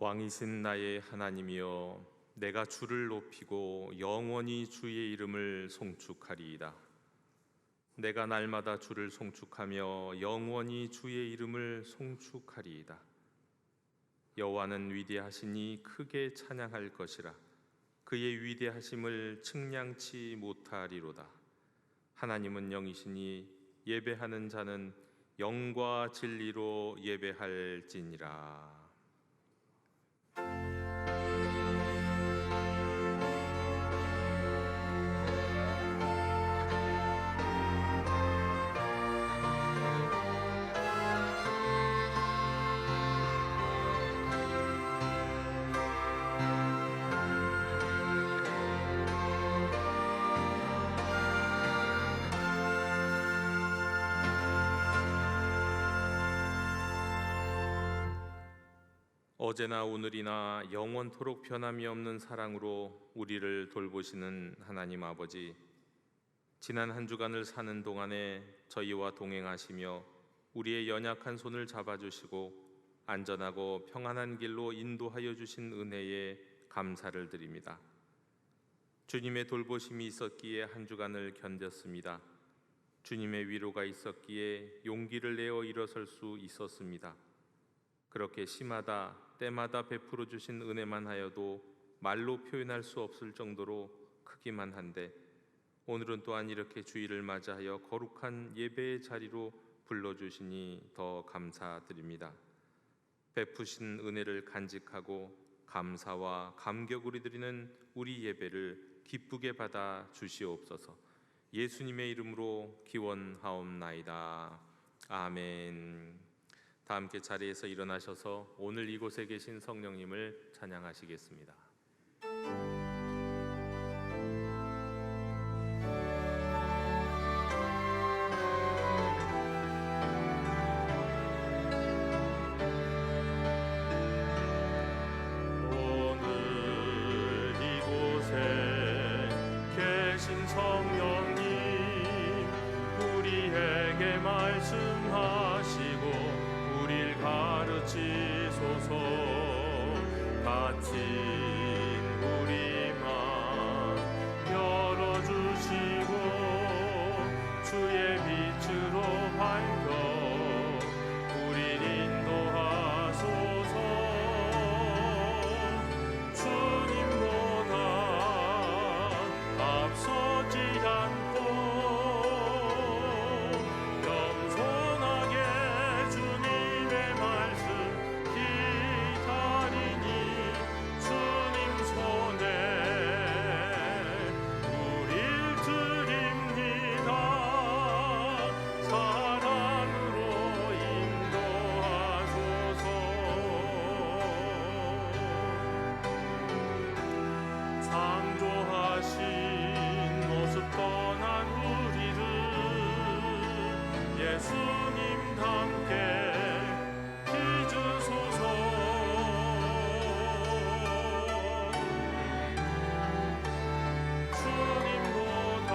왕이신 나의 하나님이여, 내가 주를 높이고 영원히 주의 이름을 송축하리이다. 내가 날마다 주를 송축하며 영원히 주의 이름을 송축하리이다. 여호와는 위대하시니 크게 찬양할 것이라. 그의 위대하심을 측량치 못하리로다. 하나님은 영이시니 예배하는 자는 영과 진리로 예배할지니라. 어제나 오늘이나 영원토록 변함이 없는 사랑으로 우리를 돌보시는 하나님 아버지, 지난 한 주간을 사는 동안에 저희와 동행하시며 우리의 연약한 손을 잡아주시고 안전하고 평안한 길로 인도하여 주신 은혜에 감사를 드립니다. 주님의 돌보심이 있었기에 한 주간을 견뎠습니다. 주님의 위로가 있었기에 용기를 내어 일어설 수 있었습니다. 그렇게 시마다 때마다 베풀어 주신 은혜만 하여도 말로 표현할 수 없을 정도로 크기만 한데, 오늘은 또한 이렇게 주일을 맞이하여 거룩한 예배의 자리로 불러주시니 더 감사드립니다. 베푸신 은혜를 간직하고 감사와 감격으로 드리는 우리 예배를 기쁘게 받아 주시옵소서. 예수님의 이름으로 기원하옵나이다. 아멘. 다 함께 자리에서 일어나셔서 오늘 이곳에 계신 성령님을 찬양하시겠습니다. 오늘 이곳에 계신 성령님, 우리에게 말씀하시고 우릴 가르치소서. 닫힌 우리 맘 열어주시고 주의 빛으로 밝혀 우릴 인도하소서. 주님보다 앞서지 않고 예수님 함께 빚으소서. 주님보다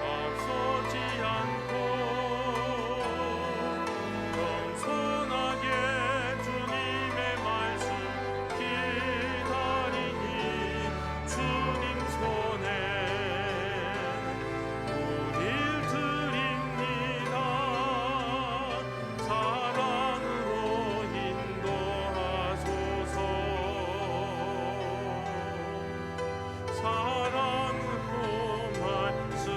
앞서지 않고 겸손하게 주님의 말씀 기다리니 주님 손에 우릴 드립니다. 사랑으로 인도하소서. 사랑으로 말씀하소서.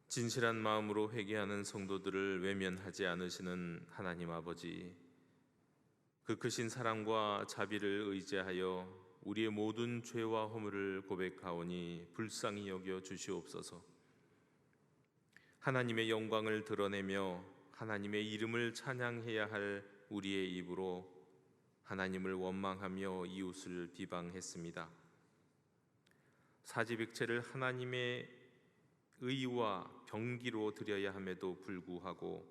진실한 마음으로 회개하는 성도들을 외면하지 않으시는 하나님 아버지, 그 크신 사랑과 자비를 의지하여 우리의 모든 죄와 허물을 고백하오니 불쌍히 여겨 주시옵소서. 하나님의 영광을 드러내며 하나님의 이름을 찬양해야 할 우리의 입으로 하나님을 원망하며 이웃을 비방했습니다. 사지백체를 하나님의 의와 병기로 드려야 함에도 불구하고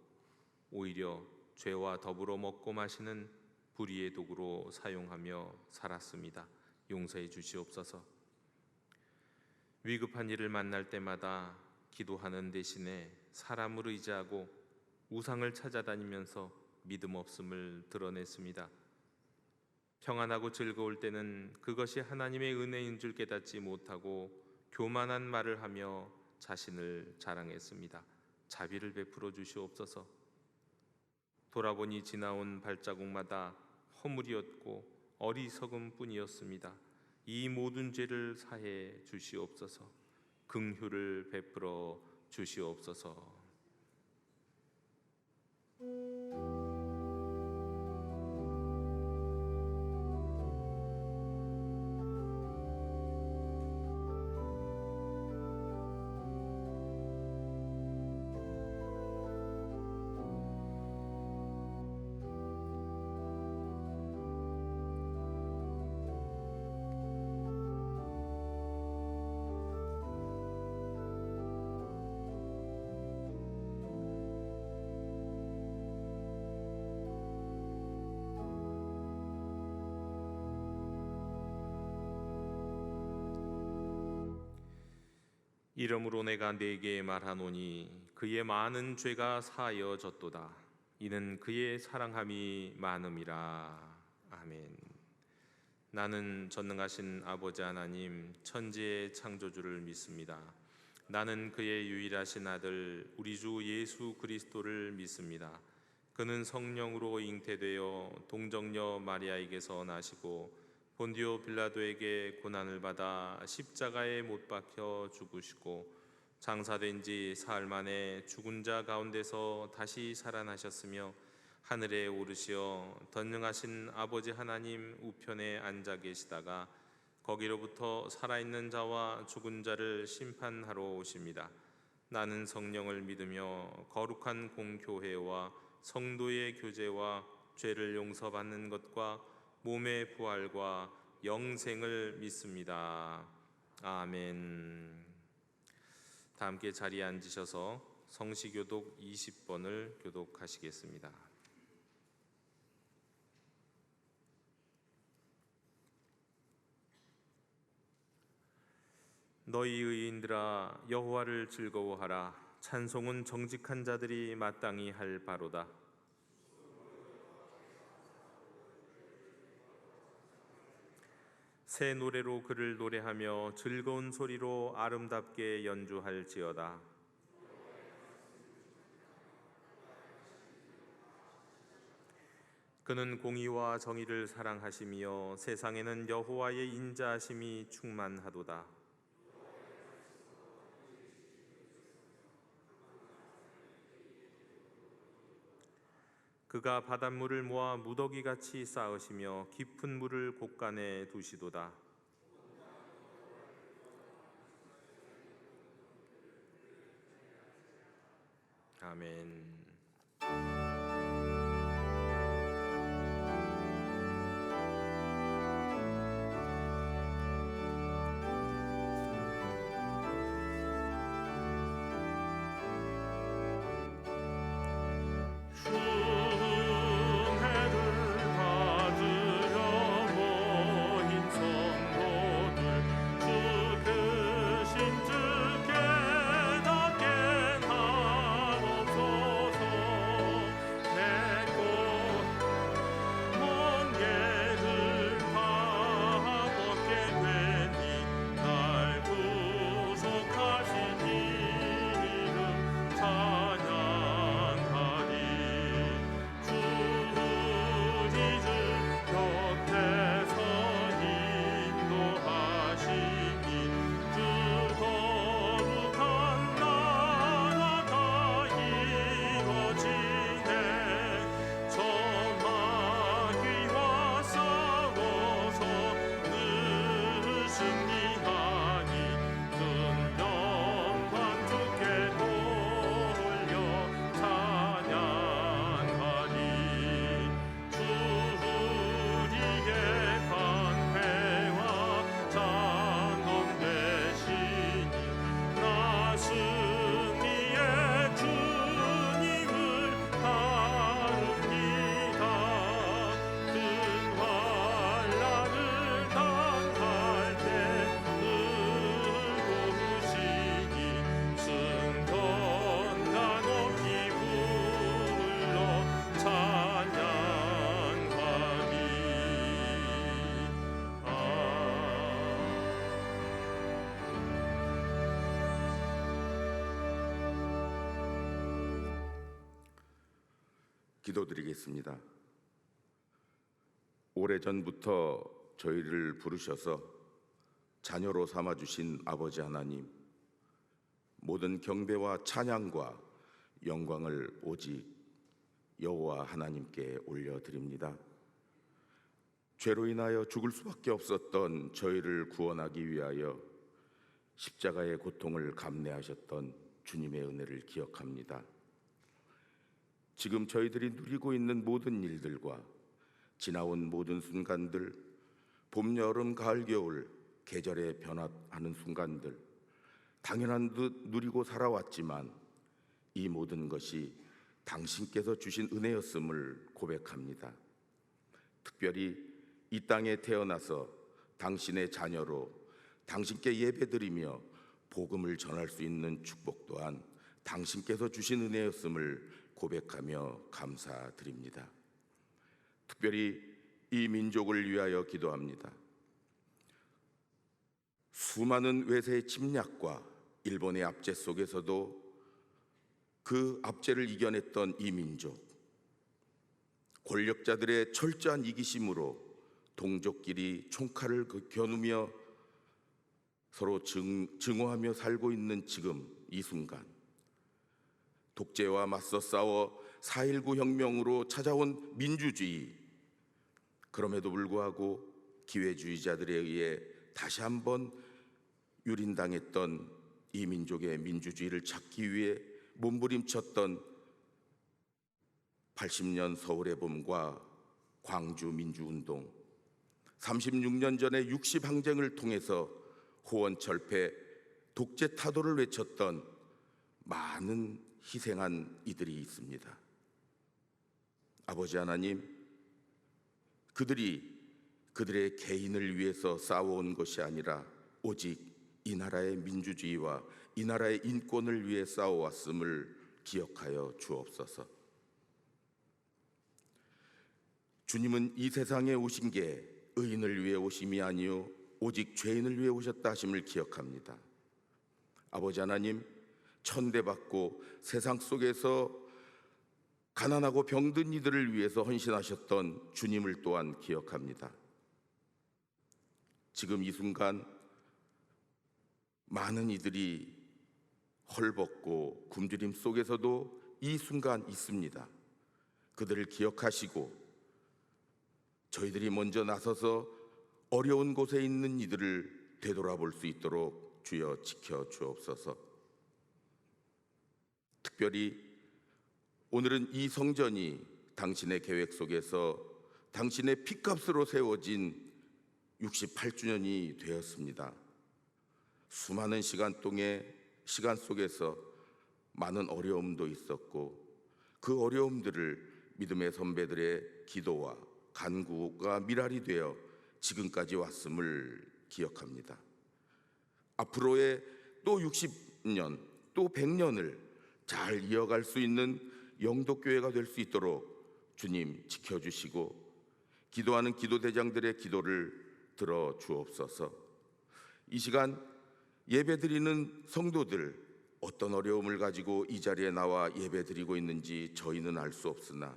오히려 죄와 더불어 먹고 마시는 불의의 도구로 사용하며 살았습니다. 용서해 주시옵소서. 위급한 일을 만날 때마다 기도하는 대신에 사람을 의지하고 우상을 찾아다니면서 믿음 없음을 드러냈습니다. 평안하고 즐거울 때는 그것이 하나님의 은혜인 줄 깨닫지 못하고 교만한 말을 하며 자신을 자랑했습니다. 자비를 베풀어 주시옵소서. 돌아보니 지나온 발자국마다 허물이었고 어리석음 뿐이었습니다. 이 모든 죄를 사해 주시옵소서. 긍휼을 베풀어 주시옵소서. 이러므로 내가 네게 말하노니 그의 많은 죄가 사하여졌도다. 이는 그의 사랑함이 많음이라. 아멘. 나는 전능하신 아버지 하나님 천지의 창조주를 믿습니다. 나는 그의 유일하신 아들 우리 주 예수 그리스도를 믿습니다. 그는 성령으로 잉태되어 동정녀 마리아에게서 나시고 본디오 빌라도에게 고난을 받아 십자가에 못 박혀 죽으시고 장사된 지 사흘 만에 죽은 자 가운데서 다시 살아나셨으며 하늘에 오르시어 전능하신 아버지 하나님 우편에 앉아 계시다가 거기로부터 살아있는 자와 죽은 자를 심판하러 오십니다. 나는 성령을 믿으며 거룩한 공교회와 성도의 교제와 죄를 용서받는 것과 몸의 부활과 영생을 믿습니다. 아멘. 다 함께 자리에 앉으셔서 성시교독 20번을 교독하시겠습니다. 너희 의인들아 여호와를 즐거워하라. 찬송은 정직한 자들이 마땅히 할 바로다. 새 노래로 그를 노래하며 즐거운 소리로 아름답게 연주할지어다. 그는 공의와 정의를 사랑하시며 세상에는 여호와의 인자하심이 충만하도다. 그가 바닷물을 모아 무더기같이 쌓으시며 깊은 물을 곳간에 두시도다. 아멘. 주신 주께 닿게 하옵소서. 기도드리겠습니다. 오래전부터 저희를 부르셔서 자녀로 삼아주신 아버지 하나님, 모든 경배와 찬양과 영광을 오직 여호와 하나님께 올려드립니다. 죄로 인하여 죽을 수밖에 없었던 저희를 구원하기 위하여 십자가의 고통을 감내하셨던 주님의 은혜를 기억합니다. 지금 저희들이 누리고 있는 모든 일들과 지나온 모든 순간들, 봄, 여름, 가을, 겨울 계절의 변화하는 순간들, 당연한 듯 누리고 살아왔지만 이 모든 것이 당신께서 주신 은혜였음을 고백합니다. 특별히 이 땅에 태어나서 당신의 자녀로 당신께 예배드리며 복음을 전할 수 있는 축복 또한 당신께서 주신 은혜였음을 고백하며 감사드립니다. 특별히 이 민족을 위하여 기도합니다. 수많은 외세의 침략과 일본의 압제 속에서도 그 압제를 이겨냈던 이 민족, 권력자들의 철저한 이기심으로 동족끼리 총칼을 겨누며 서로 증오하며 살고 있는 지금 이 순간, 독재와 맞서 싸워 4.19 혁명으로 찾아온 민주주의, 그럼에도 불구하고 기회주의자들에 의해 다시 한번 유린당했던 이 민족의 민주주의를 찾기 위해 몸부림쳤던 80년 서울의 봄과 광주 민주운동, 36년 전에 60항쟁을 통해서 호원철폐, 독재 타도를 외쳤던 많은 희생한 이들이 있습니다. 아버지 하나님, 그들의 개인을 위해서 싸워온 것이 아니라 오직 이 나라의 민주주의와 이 나라의 인권을 위해 싸워왔음을 기억하여 주옵소서. 주님은 이 세상에 오신 게 의인을 위해 오심이 아니요 오직 죄인을 위해 오셨다 하심을 기억합니다. 아버지 하나님, 천대받고 세상 속에서 가난하고 병든 이들을 위해서 헌신하셨던 주님을 또한 기억합니다. 지금 이 순간 많은 이들이 헐벗고 굶주림 속에서도 이 순간 있습니다. 그들을 기억하시고 저희들이 먼저 나서서 어려운 곳에 있는 이들을 되돌아볼 수 있도록 주여 지켜 주옵소서. 특별히 오늘은 이 성전이 당신의 계획 속에서 당신의 피값으로 세워진 68주년이 되었습니다. 수많은 시간 속에서 많은 어려움도 있었고 그 어려움들을 믿음의 선배들의 기도와 간구가 밀알이 되어 지금까지 왔음을 기억합니다. 앞으로의 또 60년, 또 100년을 잘 이어갈 수 있는 영도교회가 될 수 있도록 주님 지켜주시고 기도하는 기도대장들의 기도를 들어 주옵소서. 이 시간 예배드리는 성도들 어떤 어려움을 가지고 이 자리에 나와 예배드리고 있는지 저희는 알 수 없으나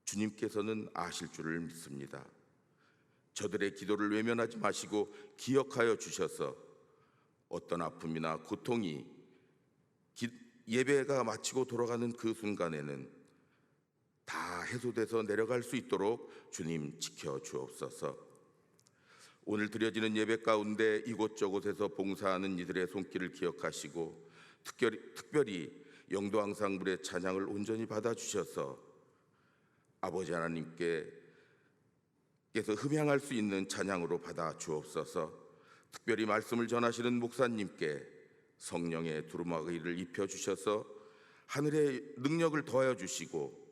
주님께서는 아실 줄을 믿습니다. 저들의 기도를 외면하지 마시고 기억하여 주셔서 어떤 아픔이나 고통이 예배가 마치고 돌아가는 그 순간에는 다 해소돼서 내려갈 수 있도록 주님 지켜 주옵소서. 오늘 드려지는 예배 가운데 이곳저곳에서 봉사하는 이들의 손길을 기억하시고 특별히 영도항상불의 찬양을 온전히 받아주셔서 아버지 하나님께서 흠양할 수 있는 찬양으로 받아 주옵소서. 특별히 말씀을 전하시는 목사님께 성령의 두루마기를 입혀주셔서 하늘의 능력을 더하여 주시고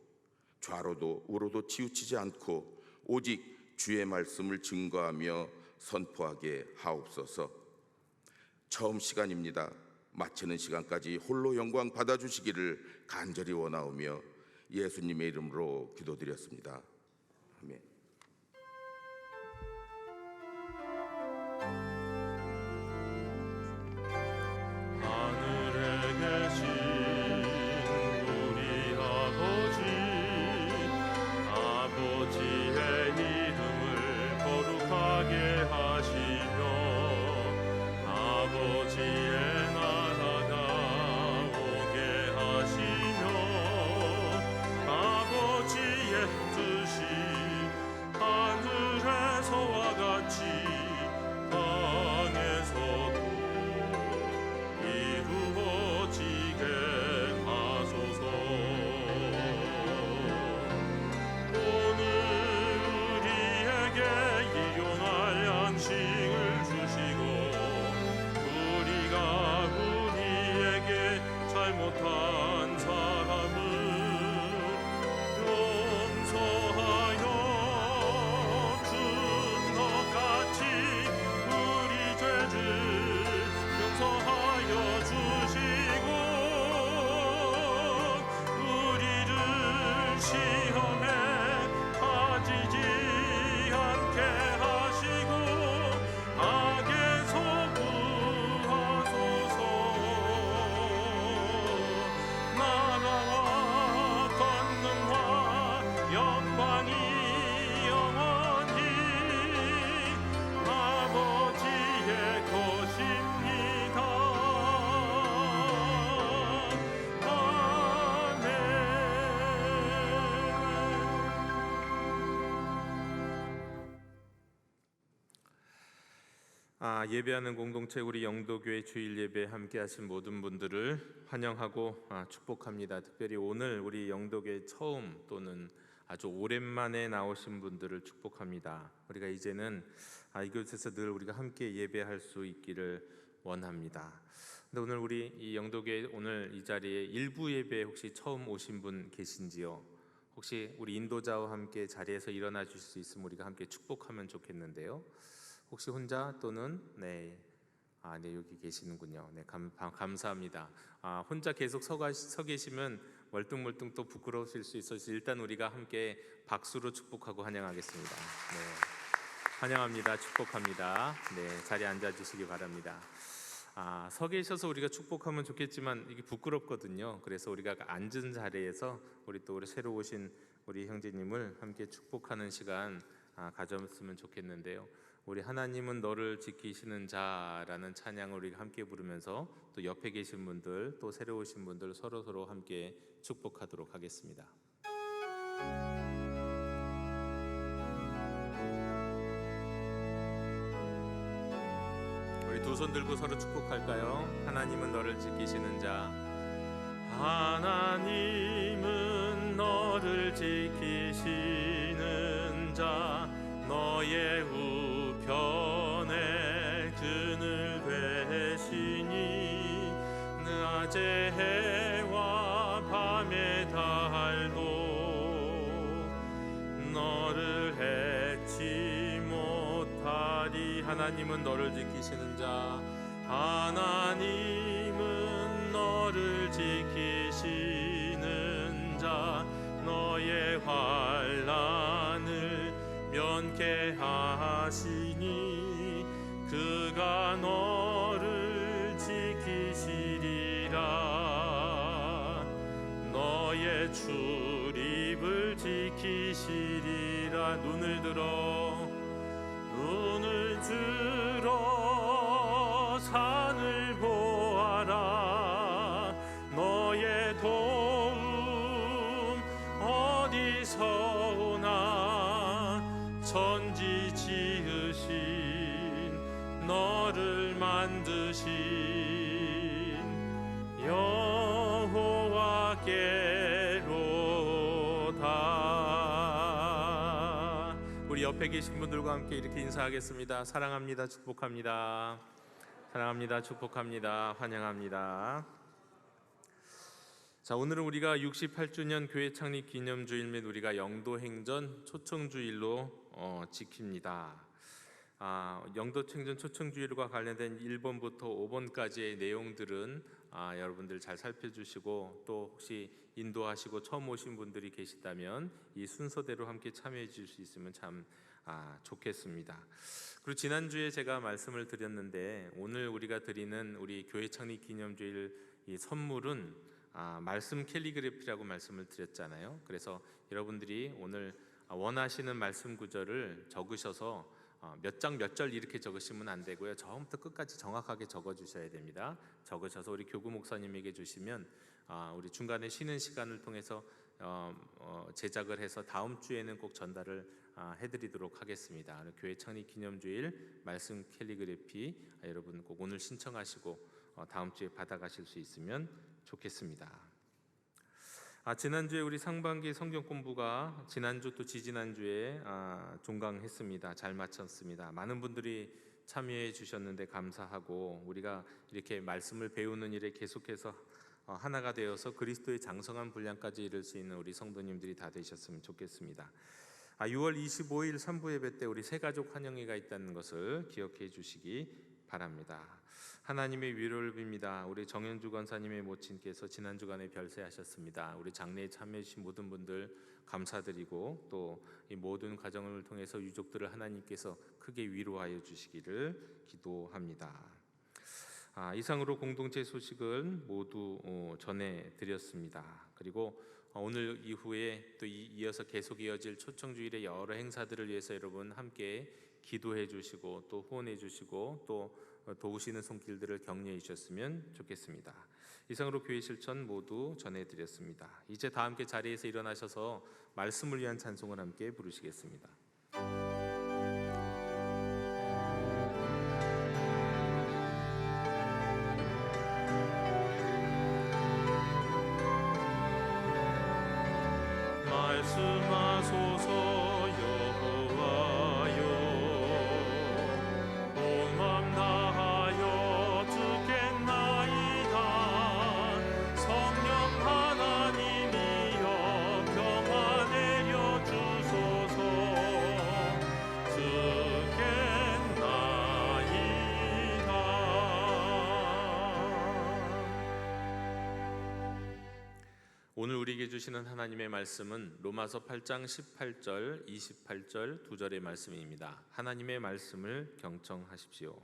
좌로도 우로도 치우치지 않고 오직 주의 말씀을 증거하며 선포하게 하옵소서. 처음 시간입니다. 마치는 시간까지 홀로 영광 받아주시기를 간절히 원하오며 예수님의 이름으로 기도드렸습니다. 아멘. 하늘에 계신 우리 아버지 예배하는 공동체 우리 영도교회 주일 예배 함께하신 모든 분들을 환영하고 축복합니다. 특별히 오늘 우리 영도교회 처음 또는 아주 오랜만에 나오신 분들을 축복합니다. 우리가 이제는 이곳에서 늘 우리가 함께 예배할 수 있기를 원합니다. 근데 오늘 우리 이 영도교회 오늘 이 자리에 일부 예배 혹시 처음 오신 분 계신지요? 혹시 우리 인도자와 함께 자리에서 일어나 주실 수 있으면 우리가 함께 축복하면 좋겠는데요. 혹시 혼자 또는 네 여기 계시는군요. 네, 감사합니다. 혼자 계속 서 계시면 멀뚱멀뚱 또 부끄러우실 수 있어서 일단 우리가 함께 박수로 축복하고 환영하겠습니다. 네, 환영합니다. 축복합니다. 네, 자리에 앉아 주시기 바랍니다. 서 계셔서 우리가 축복하면 좋겠지만 이게 부끄럽거든요. 그래서 우리가 앉은 자리에서 우리 새로 오신 우리 형제님을 함께 축복하는 시간 가졌으면 좋겠는데요. 우리 하나님은 너를 지키시는 자라는 찬양을 우리가 함께 부르면서 또 옆에 계신 분들 또 새로 오신 분들 서로 함께 축복하도록 하겠습니다. 우리 두 손 들고 서로 축복할까요? 하나님은 너를 지키시는 자, 하나님은 너를 지키시는 자, 너의 우편에 그늘 되시니 낮의 해와 밤의 달도 너를 해치 못하리. 하나님은 너를 지키시는 자, 하나님은 너를 지키시는 자, 너의 환난을 면케하시니 그가 너를 지키시리라. 너의 출입을 지키시리라. 눈을 들어 산을 보아라. 너의 도움 어디서 오나. 천지 지으신 너를 만드신 여호와께로다. 우리 옆에 계신 분들과 함께 이렇게 인사하겠습니다. 사랑합니다. 축복합니다. 사랑합니다. 축복합니다. 환영합니다. 자, 오늘은 우리가 68주년 교회 창립 기념주일 및 우리가 영도행전 초청주일로 지킵니다. 영도행전 초청주일과 관련된 1번부터 5번까지의 내용들은 여러분들 잘 살펴주시고 또 혹시 인도하시고 처음 오신 분들이 계시다면 이 순서대로 함께 참여해 주실 수 있으면 참 좋겠습니다. 그리고 지난주에 제가 말씀을 드렸는데 오늘 우리가 드리는 우리 교회 창립 기념주일 이 선물은 말씀 캘리그래피라고 말씀을 드렸잖아요. 그래서 여러분들이 오늘 원하시는 말씀 구절을 적으셔서 몇 장 몇 절 이렇게 적으시면 안 되고요. 처음부터 끝까지 정확하게 적어 주셔야 됩니다. 적으셔서 우리 교구 목사님에게 주시면 우리 중간에 쉬는 시간을 통해서 제작을 해서 다음 주에는 꼭 전달을 해드리도록 하겠습니다. 교회 창립 기념주일 말씀 캘리그래피 여러분 꼭 오늘 신청하시고 다음 주에 받아가실 수 있으면 좋겠습니다. 지난주에 우리 상반기 성경 공부가 지난주 또 지지난주에 종강했습니다. 잘 마쳤습니다. 많은 분들이 참여해 주셨는데 감사하고 우리가 이렇게 말씀을 배우는 일에 계속해서 하나가 되어서 그리스도의 장성한 분량까지 이룰 수 있는 우리 성도님들이 다 되셨으면 좋겠습니다. 6월 25일 3부 예배 때 우리 새가족 환영회가 있다는 것을 기억해 주시기 바랍니다. 하나님의 위로를 빕니다. 우리 정현주 권사님의 모친께서 지난 주간에 별세하셨습니다. 우리 장례에 참여해 주신 모든 분들 감사드리고 또 이 모든 과정을 통해서 유족들을 하나님께서 크게 위로하여 주시기를 기도합니다. 이상으로 공동체 소식을 모두 전해드렸습니다. 그리고 오늘 이후에 또 이어서 계속 이어질 초청주일의 여러 행사들을 위해서 여러분 함께 기도해 주시고 또 후원해 주시고 또 도우시는 손길들을 격려해 주셨으면 좋겠습니다. 이상으로 교회 실천 모두 전해드렸습니다. 이제 다 함께 자리에서 일어나셔서 말씀을 위한 찬송을 함께 부르시겠습니다. 오늘 우리에게 주시는 하나님의 말씀은 로마서 8장 18절, 28절 두 절의 말씀입니다. 하나님의 말씀을 경청하십시오.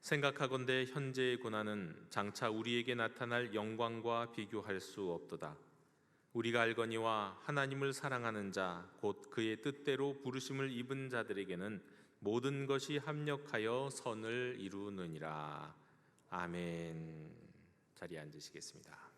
생각하건대 현재의 고난은 장차 우리에게 나타날 영광과 비교할 수 없도다. 우리가 알거니와 하나님을 사랑하는 자, 곧 그의 뜻대로 부르심을 입은 자들에게는 모든 것이 합력하여 선을 이루느니라. 아멘. 자리에 앉으시겠습니다.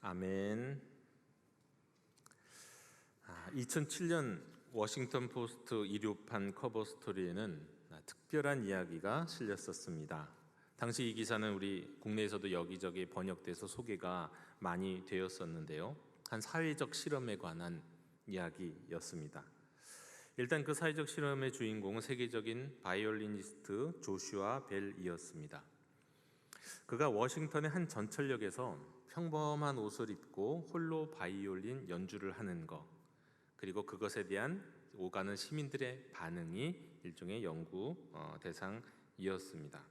아멘. 2007년 워싱턴 포스트 일요판 커버 스토리에는 특별한 이야기가 실렸었습니다. 당시 이 기사는 우리 국내에서도 여기저기 번역돼서 소개가 많이 되었었는데요. 한 사회적 실험에 관한 이야기였습니다. 일단 그 사회적 실험의 주인공은 세계적인 바이올리니스트 조슈아 벨이었습니다. 그가 워싱턴의 한 전철역에서 평범한 옷을 입고 홀로 바이올린 연주를 하는 것, 그리고 그것에 대한 오가는 시민들의 반응이 일종의 연구 대상이었습니다.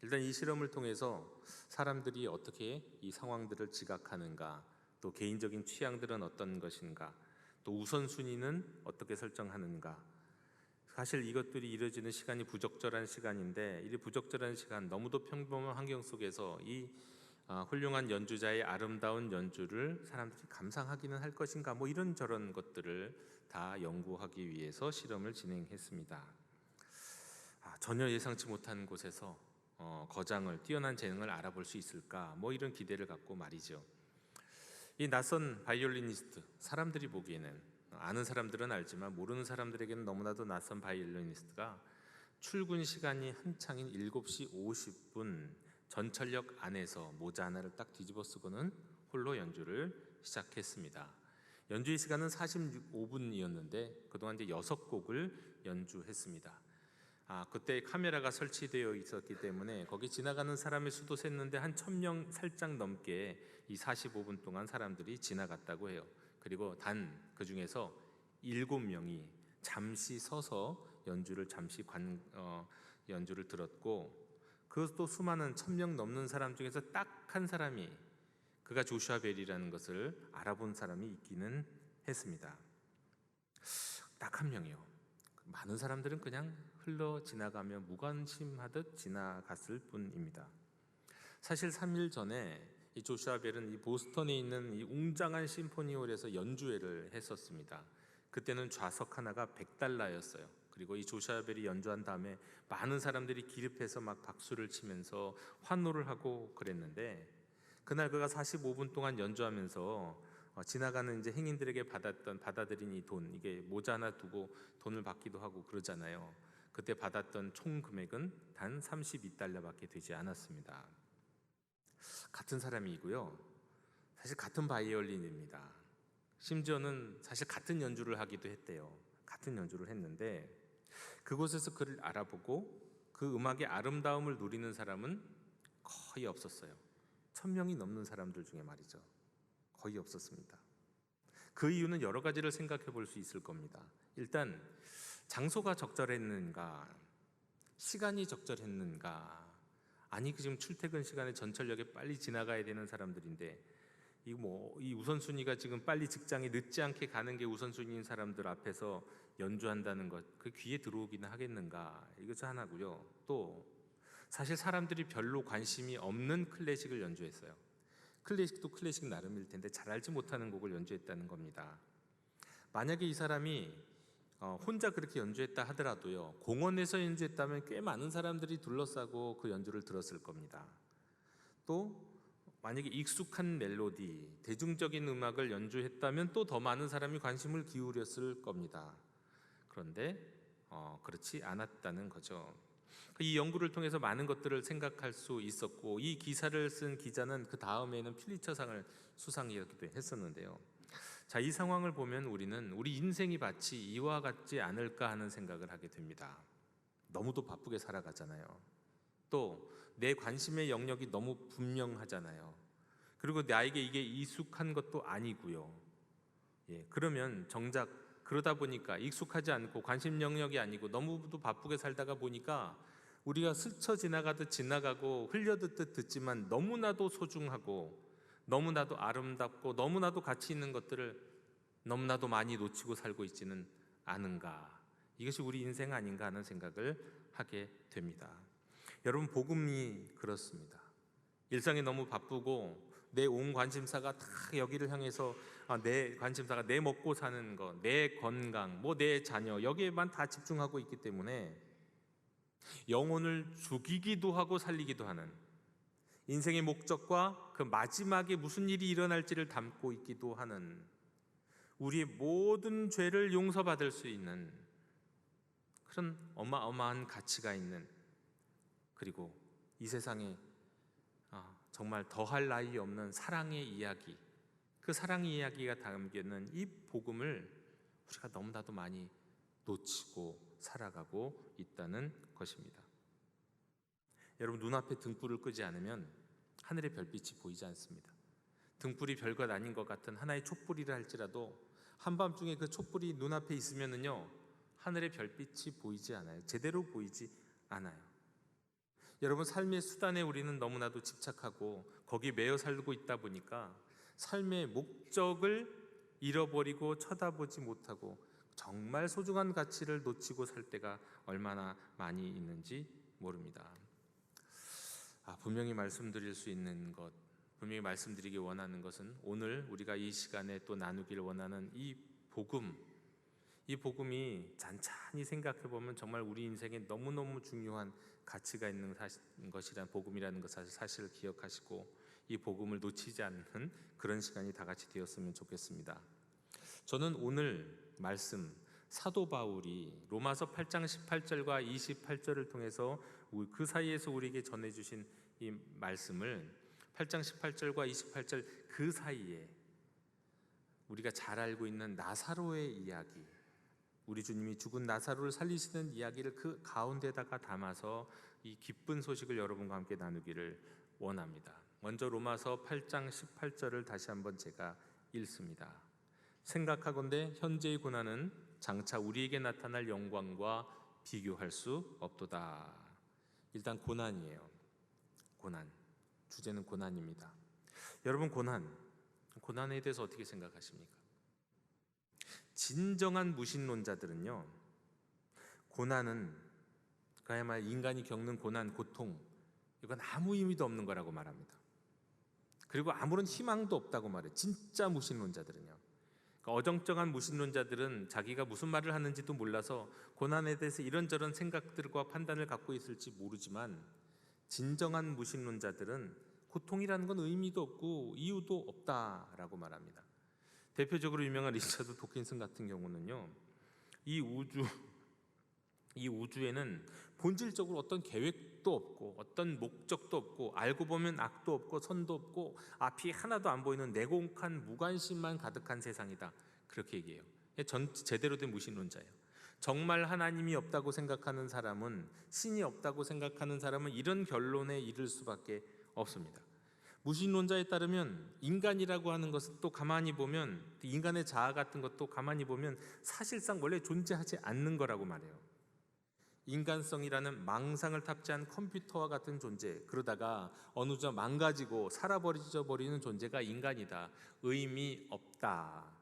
일단 이 실험을 통해서 사람들이 어떻게 이 상황들을 지각하는가, 또 개인적인 취향들은 어떤 것인가, 또 우선순위는 어떻게 설정하는가, 사실 이것들이 이루어지는 시간이 부적절한 시간인데 이 부적절한 시간, 너무도 평범한 환경 속에서 이 훌륭한 연주자의 아름다운 연주를 사람들이 감상하기는 할 것인가, 뭐 이런저런 것들을 다 연구하기 위해서 실험을 진행했습니다. 전혀 예상치 못한 곳에서 거장을, 뛰어난 재능을 알아볼 수 있을까, 뭐 이런 기대를 갖고 말이죠. 이 낯선 바이올리니스트, 사람들이 보기에는, 아는 사람들은 알지만 모르는 사람들에게는 너무나도 낯선 바이올리니스트가 출근 시간이 한창인 7시 50분 전철역 안에서 모자 하나를 딱 뒤집어 쓰고는 홀로 연주를 시작했습니다. 연주의 시간은 45분이었는데 그동안 이제 6곡을 연주했습니다. 그때 카메라가 설치되어 있었기 때문에 거기 지나가는 사람의 수도 셌는데 한 1000명 살짝 넘게 이 45분 동안 사람들이 지나갔다고 해요. 그리고 단 그 중에서 7명이 잠시 서서 연주를 연주를 들었고, 그것도 수많은 1000명 넘는 사람 중에서 딱 한 사람이 그가 조슈아 벨이라는 것을 알아본 사람이 있기는 했습니다. 딱 한 명이요. 많은 사람들은 그냥 흘러 지나가며 무관심하듯 지나갔을 뿐입니다. 사실 3일 전에 이 조슈아 벨은 이 보스턴에 있는 이 웅장한 심포니홀에서 연주회를 했었습니다. 그때는 좌석 하나가 $100였어요. 그리고 이 조슈아 벨이 연주한 다음에 많은 사람들이 기립해서 막 박수를 치면서 환호를 하고 그랬는데, 그날 그가 45분 동안 연주하면서 지나가는 이제 행인들에게 받아들인 이 돈, 이게 모자 하나 두고 돈을 받기도 하고 그러잖아요. 그때 받았던 총 금액은 단 32달러밖에 되지 않았습니다. 같은 사람이고요. 사실 같은 바이올린입니다. 심지어는 사실 같은 연주를 하기도 했대요. 같은 연주를 했는데 그곳에서 그를 알아보고 그 음악의 아름다움을 누리는 사람은 거의 없었어요. 1000명이 넘는 사람들 중에 말이죠. 거의 없었습니다. 그 이유는 여러 가지를 생각해 볼 수 있을 겁니다. 일단 장소가 적절했는가, 시간이 적절했는가, 아니 지금 출퇴근 시간에 전철역에 빨리 지나가야 되는 사람들인데 이 우선순위가 지금 빨리 직장에 늦지 않게 가는 게 우선순위인 사람들 앞에서 연주한다는 것, 그 귀에 들어오기는 하겠는가, 이것이 하나고요. 또 사실 사람들이 별로 관심이 없는 클래식을 연주했어요. 클래식도 클래식 나름일 텐데 잘 알지 못하는 곡을 연주했다는 겁니다. 만약에 이 사람이 혼자 그렇게 연주했다 하더라도요, 공원에서 연주했다면 꽤 많은 사람들이 둘러싸고 그 연주를 들었을 겁니다. 또 만약에 익숙한 멜로디, 대중적인 음악을 연주했다면 또 더 많은 사람이 관심을 기울였을 겁니다. 그런데 그렇지 않았다는 거죠. 이 연구를 통해서 많은 것들을 생각할 수 있었고, 이 기사를 쓴 기자는 그 다음에는 퓰리처상을 수상하기도 했었는데요. 자, 이 상황을 보면 우리는 우리 인생이 마치 이와 같지 않을까 하는 생각을 하게 됩니다. 너무도 바쁘게 살아가잖아요. 또 내 관심의 영역이 너무 분명하잖아요. 그리고 나에게 이게 익숙한 것도 아니고요. 그러면 정작 그러다 보니까 익숙하지 않고 관심 영역이 아니고 너무도 바쁘게 살다가 보니까 우리가 스쳐 지나가듯 지나가고 흘려듣듯 듣지만 너무나도 소중하고 너무나도 아름답고 너무나도 가치 있는 것들을 너무나도 많이 놓치고 살고 있지는 않은가. 이것이 우리 인생 아닌가 하는 생각을 하게 됩니다. 여러분, 복음이 그렇습니다. 일상이 너무 바쁘고 내 온 관심사가 다 여기를 향해서 내 관심사가 내 먹고 사는 것, 내 건강, 내 자녀 여기에만 다 집중하고 있기 때문에 영혼을 죽이기도 하고 살리기도 하는, 인생의 목적과 그 마지막에 무슨 일이 일어날지를 담고 있기도 하는, 우리의 모든 죄를 용서받을 수 있는 그런 어마어마한 가치가 있는, 그리고 이 세상에 정말 더할 나위 없는 사랑의 이야기, 그 사랑의 이야기가 담겨있는 이 복음을 우리가 너무나도 많이 놓치고 살아가고 있다는 것입니다. 여러분, 눈앞에 등불을 끄지 않으면 하늘의 별빛이 보이지 않습니다. 등불이 별것 아닌 것 같은 하나의 촛불이라 할지라도 한밤중에 그 촛불이 눈앞에 있으면은요, 하늘의 별빛이 보이지 않아요. 제대로 보이지 않아요. 여러분, 삶의 수단에 우리는 너무나도 집착하고 거기에 매여 살고 있다 보니까 삶의 목적을 잃어버리고 쳐다보지 못하고 정말 소중한 가치를 놓치고 살 때가 얼마나 많이 있는지 모릅니다. 분명히 말씀드릴 수 있는 것, 분명히 말씀드리기 원하는 것은 오늘 우리가 이 시간에 또 나누기를 원하는 이 복음이 잔잔히 생각해 보면 정말 우리 인생에 너무너무 중요한 가치가 있는 것이란 복음이라는 것 사실을 기억하시고 이 복음을 놓치지 않는 그런 시간이 다 같이 되었으면 좋겠습니다. 저는 오늘 말씀, 사도 바울이 로마서 8장 18절과 28절을 통해서 그 사이에서 우리에게 전해주신 이 말씀을 8장 18절과 28절 그 사이에 우리가 잘 알고 있는 나사로의 이야기, 우리 주님이 죽은 나사로를 살리시는 이야기를 그 가운데다가 담아서 이 기쁜 소식을 여러분과 함께 나누기를 원합니다. 먼저 로마서 8장 18절을 다시 한번 제가 읽습니다. 생각하건대 현재의 고난은 장차 우리에게 나타날 영광과 비교할 수 없도다. 일단 고난이에요. 고난. 주제는 고난입니다. 여러분, 고난에 대해서 어떻게 생각하십니까? 진정한 무신론자들은요, 고난은 그야말로 인간이 겪는 고난, 고통, 이건 아무 의미도 없는 거라고 말합니다. 그리고 아무런 희망도 없다고 말해요. 진짜 무신론자들은요. 그러니까 어정쩡한 무신론자들은 자기가 무슨 말을 하는지도 몰라서 고난에 대해서 이런저런 생각들과 판단을 갖고 있을지 모르지만, 진정한 무신론자들은 고통이라는 건 의미도 없고 이유도 없다라고 말합니다. 대표적으로 유명한 리처드 도킨슨 같은 경우는요, 이 우주에는 본질적으로 어떤 계획도 없고 어떤 목적도 없고 알고 보면 악도 없고 선도 없고 앞이 하나도 안 보이는 내공한 무관심만 가득한 세상이다, 그렇게 얘기해요. 제대로 된 무신론자예요. 정말 하나님이 없다고 생각하는 사람은, 신이 없다고 생각하는 사람은 이런 결론에 이를 수밖에 없습니다. 무신론자에 따르면 인간이라고 하는 것은 또 가만히 보면, 인간의 자아 같은 것도 가만히 보면 사실상 원래 존재하지 않는 거라고 말해요. 인간성이라는 망상을 탑재한 컴퓨터와 같은 존재, 그러다가 어느 점 망가지고 사라버리는 존재가 인간이다. 의미 없다.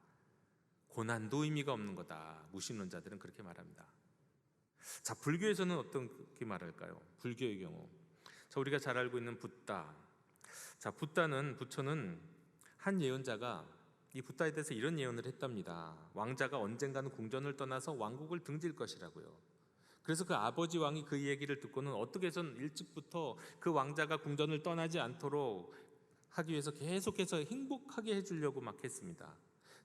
고난도 의미가 없는 거다. 무신론자들은 그렇게 말합니다. 자, 불교에서는 어떻게 말할까요? 불교의 경우, 자, 우리가 잘 알고 있는 붓다. 자, 부처는 한 예언자가 이 붓다에 대해서 이런 예언을 했답니다. 왕자가 언젠가는 궁전을 떠나서 왕국을 등질 것이라고요. 그래서 그 아버지 왕이 그 얘기를 듣고는 어떻게 해서는 일찍부터 그 왕자가 궁전을 떠나지 않도록 하기 위해서 계속해서 행복하게 해주려고 막 했습니다.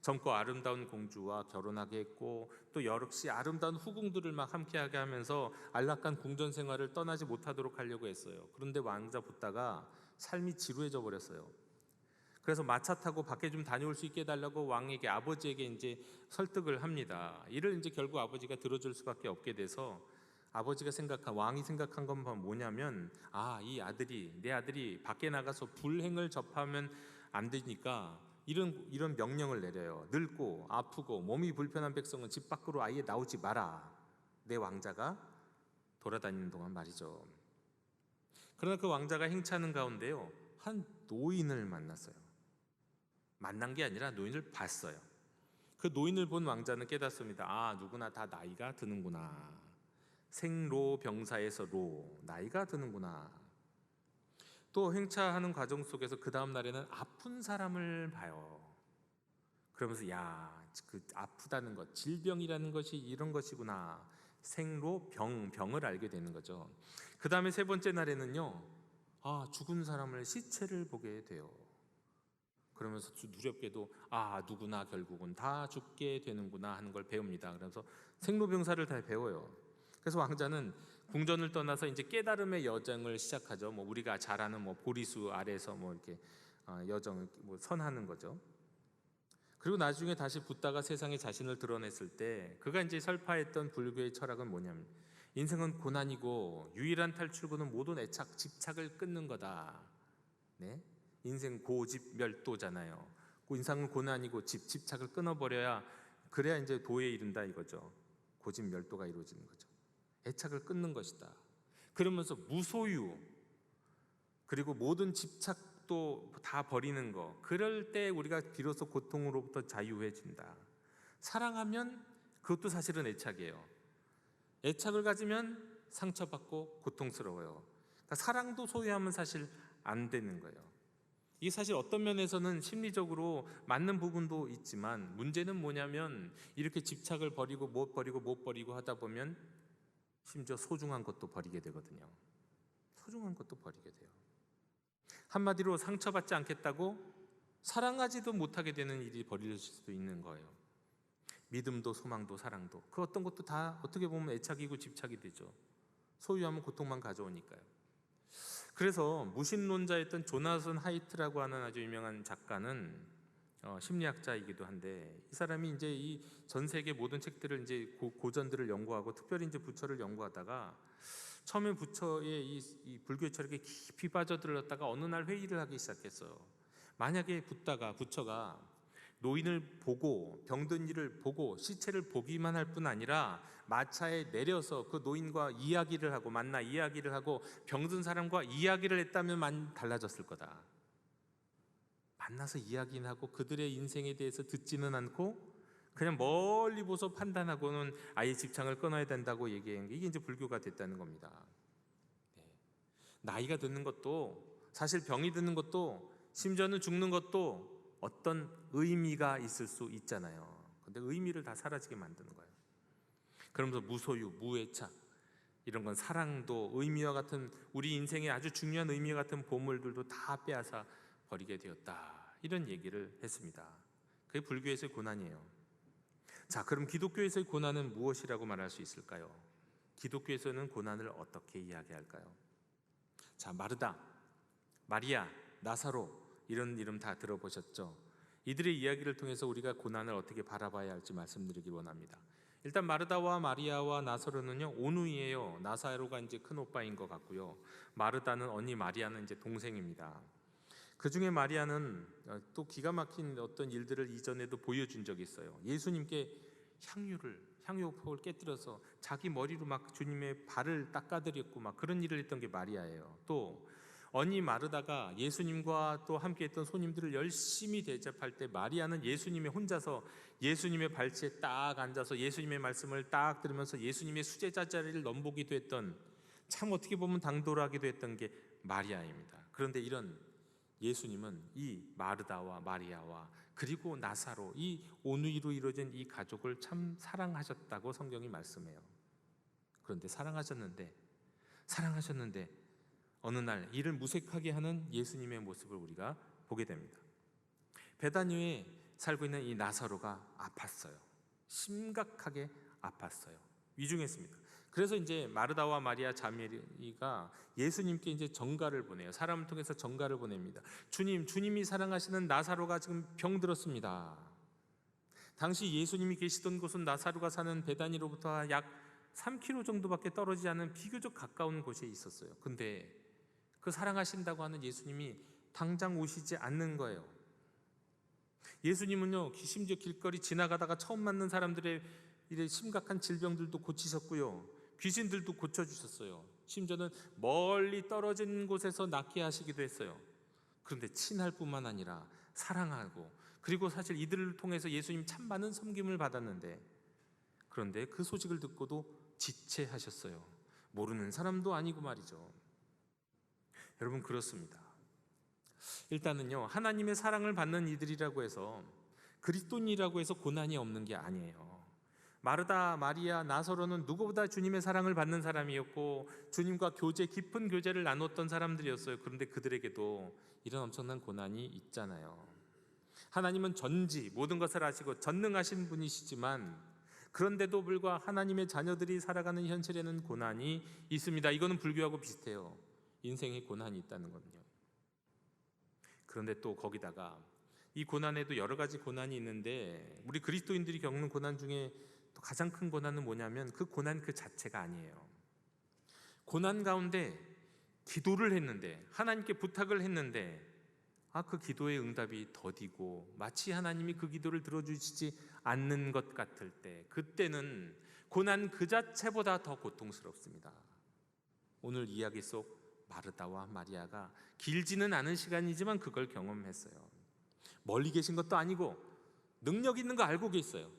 젊고 아름다운 공주와 결혼하게 했고, 또 역시 아름다운 후궁들을 막 함께하게 하면서 안락한 궁전 생활을 떠나지 못하도록 하려고 했어요. 그런데 왕자 붓다가 삶이 지루해져 버렸어요. 그래서 마차 타고 밖에 좀 다녀올 수 있게 해달라고 왕에게, 아버지에게 이제 설득을 합니다. 이를 이제 결국 아버지가 들어줄 수밖에 없게 돼서, 왕이 생각한 건 뭐냐면, 내 아들이 밖에 나가서 불행을 접하면 안 되니까 이런 명령을 내려요. 늙고 아프고 몸이 불편한 백성은 집 밖으로 아예 나오지 마라. 내 왕자가 돌아다니는 동안 말이죠. 그러나 그 왕자가 행차하는 가운데요, 한 노인을 만났어요. 만난 게 아니라 노인을 봤어요. 그 노인을 본 왕자는 깨닫습니다. 누구나 다 나이가 드는구나. 생로병사에서 나이가 드는구나. 또 행차하는 과정 속에서 그 다음 날에는 아픈 사람을 봐요. 그러면서 그 아프다는 것, 질병이라는 것이 이런 것이구나. 병을 알게 되는 거죠. 그 다음에 세 번째 날에는요, 죽은 사람을, 시체를 보게 돼요. 그러면서 두렵게도 누구나 결국은 다 죽게 되는구나 하는 걸 배웁니다. 그래서 생로병사를 다 배워요. 그래서 왕자는 궁전을 떠나서 이제 깨달음의 여정을 시작하죠. 우리가 잘 아는 보리수 아래서 이렇게 여정을 선하는 거죠. 그리고 나중에 다시 붓다가 세상에 자신을 드러냈을 때, 그가 이제 설파했던 불교의 철학은 뭐냐면, 인생은 고난이고 유일한 탈출구는 모든 애착, 집착을 끊는 거다. 네? 인생 고집멸도잖아요. 인생은 고난이고 집착을 그래야 이제 도에 이른다 이거죠. 고집멸도가 이루어지는 거죠. 애착을 끊는 것이다. 그러면서 무소유, 그리고 모든 집착도 다 버리는 거, 그럴 때 우리가 비로소 고통으로부터 자유해진다. 사랑하면 그것도 사실은 애착이에요. 애착을 가지면 상처받고 고통스러워요. 그러니까 사랑도 소유하면 사실 안 되는 거예요. 이게 사실 어떤 면에서는 심리적으로 맞는 부분도 있지만, 문제는 뭐냐면 이렇게 집착을 버리고 못 버리고 하다 보면 심지어 소중한 것도 버리게 되거든요. 소중한 것도 버리게 돼요. 한마디로 상처받지 않겠다고 사랑하지도 못하게 되는 일이 벌어질 수도 있는 거예요. 믿음도 소망도 사랑도, 그 어떤 것도 다 어떻게 보면 애착이고 집착이 되죠. 소유하면 고통만 가져오니까요. 그래서 무신론자였던 조나선 하이트라고 하는 아주 유명한 작가는 심리학자이기도 한데, 이 사람이 이제 이 전 세계 모든 책들을 이제 고전들을 연구하고, 특별히 이제 부처를 연구하다가 처음에 부처의 이 불교의 철학에 깊이 빠져들었다가 어느 날 회의를 하기 시작했어요. 만약에 부처가 노인을 보고 병든 이를 보고 시체를 보기만 할 뿐 아니라 마차에 내려서 그 노인과 만나 이야기를 하고 병든 사람과 이야기를 했다면 달라졌을 거다. 만나서 이야기는 하고 그들의 인생에 대해서 듣지는 않고 그냥 멀리 보서 판단하고는 아예 집착을 끊어야 된다고 얘기한 게, 이게 이제 불교가 됐다는 겁니다. 네. 나이가 드는 것도, 사실 병이 드는 것도, 심지어는 죽는 것도 어떤 의미가 있을 수 있잖아요. 근데 의미를 다 사라지게 만드는 거예요. 그러면서 무소유, 무애착, 이런 건 사랑도 의미와 같은 우리 인생의 아주 중요한 의미와 같은 보물들도 다 빼앗아 버리게 되었다. 이런 얘기를 했습니다. 그게 불교에서의 고난이에요. 자, 그럼 기독교에서의 고난은 무엇이라고 말할 수 있을까요? 기독교에서는 고난을 어떻게 이야기할까요? 자, 마르다, 마리아, 나사로 이런 이름 다 들어보셨죠? 이들의 이야기를 통해서 우리가 고난을 어떻게 바라봐야 할지 말씀드리기 원합니다. 일단 마르다와 마리아와 나사로는요 오누이예요. 나사로가 이제 큰 오빠인 것 같고요. 마르다는 언니, 마리아는 이제 동생입니다. 그 중에 마리아는 또 기가 막힌 어떤 일들을 이전에도 보여준 적이 있어요. 예수님께 향유폭을 깨뜨려서 자기 머리로 막 주님의 발을 닦아드렸고 막 그런 일을 했던 게 마리아예요. 또 언니 마르다가 예수님과 또 함께했던 손님들을 열심히 대접할 때 마리아는 예수님이 혼자서 예수님의 발치에 딱 앉아서 예수님의 말씀을 딱 들으면서 예수님의 수제자 자리를 넘보기도 했던, 참 어떻게 보면 당돌하기도 했던 게 마리아입니다. 그런데 이런 예수님은 이 마르다와 마리아와 그리고 나사로, 이 오누이로 이루어진 이 가족을 참 사랑하셨다고 성경이 말씀해요. 그런데 사랑하셨는데 어느 날 이를 무색하게 하는 예수님의 모습을 우리가 보게 됩니다. 베다니에 살고 있는 이 나사로가 아팠어요. 심각하게 아팠어요. 위중했습니다. 그래서 이제 마르다와 마리아 자매가 예수님께 이제 전가를 보내요. 사람을 통해서 전가를 보냅니다. 주님이 사랑하시는 나사로가 지금 병들었습니다. 당시 예수님이 계시던 곳은 나사로가 사는 베다니로부터 약 3km 정도밖에 떨어지지 않은 비교적 가까운 곳에 있었어요. 근데 그 사랑하신다고 하는 예수님이 당장 오시지 않는 거예요. 예수님은요 심지어 길거리 지나가다가 처음 만난 사람들의 이런 심각한 질병들도 고치셨고요, 귀신들도 고쳐주셨어요. 심지어는 멀리 떨어진 곳에서 낫게 하시기도 했어요. 그런데 친할 뿐만 아니라 사랑하고, 그리고 사실 이들을 통해서 예수님 참 많은 섬김을 받았는데, 그런데 그 소식을 듣고도 지체하셨어요. 모르는 사람도 아니고 말이죠. 여러분, 그렇습니다. 일단은요 하나님의 사랑을 받는 이들이라고 해서, 그리스도인이라고 해서 고난이 없는 게 아니에요. 마르다, 마리아, 나사로는 누구보다 주님의 사랑을 받는 사람이었고 주님과 깊은 교제를 나눴던 사람들이었어요. 그런데 그들에게도 이런 엄청난 고난이 있잖아요. 하나님은 전지 모든 것을 아시고 전능하신 분이시지만, 그런데도 불구하고 하나님의 자녀들이 살아가는 현실에는 고난이 있습니다. 이거는 불교하고 비슷해요. 인생에 고난이 있다는 거는요. 그런데 또 거기다가 이 고난에도 여러 가지 고난이 있는데, 우리 그리스도인들이 겪는 고난 중에 또 가장 큰 고난은 뭐냐면 그 고난 그 자체가 아니에요. 고난 가운데 기도를 했는데, 하나님께 부탁을 했는데 그 기도의 응답이 더디고 마치 하나님이 그 기도를 들어주시지 않는 것 같을 때, 그때는 고난 그 자체보다 더 고통스럽습니다. 오늘 이야기 속 마르다와 마리아가 길지는 않은 시간이지만 그걸 경험했어요. 멀리 계신 것도 아니고 능력 있는 거 알고 계셨어요.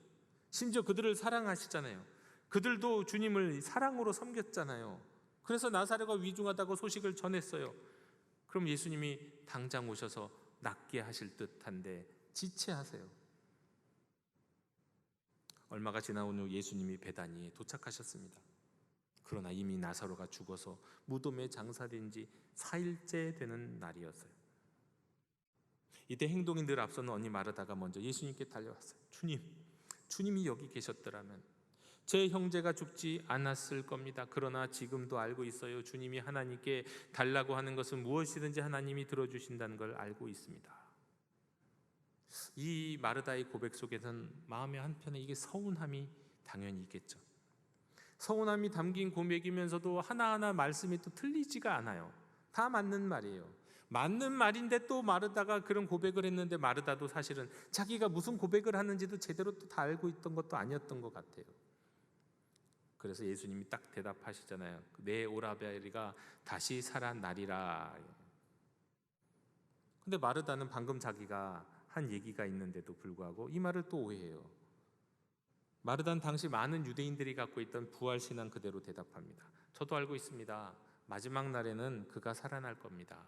심지어 그들을 사랑하시잖아요. 그들도 주님을 사랑으로 섬겼잖아요. 그래서 나사로가 위중하다고 소식을 전했어요. 그럼 예수님이 당장 오셔서 낫게 하실 듯한데 지체하세요. 얼마가 지나온 후 예수님이 베다니에 도착하셨습니다. 그러나 이미 나사로가 죽어서 무덤에 장사된 지 4일째 되는 날이었어요. 이때 행동이 늘 앞서는 언니 마르다가 먼저 예수님께 달려왔어요. 주님이 여기 계셨더라면 제 형제가 죽지 않았을 겁니다. 그러나 지금도 알고 있어요. 주님이 하나님께 달라고 하는 것은 무엇이든지 하나님이 들어주신다는 걸 알고 있습니다. 이 마르다의 고백 속에서는 마음의 한편에 이게 서운함이 당연히 있겠죠. 서운함이 담긴 고백이면서도 하나하나 말씀이 또 틀리지가 않아요. 다 맞는 말이에요. 맞는 말인데 또 마르다가 그런 고백을 했는데, 마르다도 사실은 자기가 무슨 고백을 하는지도 제대로 또 다 알고 있던 것도 아니었던 것 같아요. 그래서 예수님이 딱 대답하시잖아요. 내 오라버니가 다시 살아나리라. 근데 마르다는 방금 자기가 한 얘기가 있는데도 불구하고 이 말을 또 오해해요. 마르다는 당시 많은 유대인들이 갖고 있던 부활신앙 그대로 대답합니다. 저도 알고 있습니다. 마지막 날에는 그가 살아날 겁니다.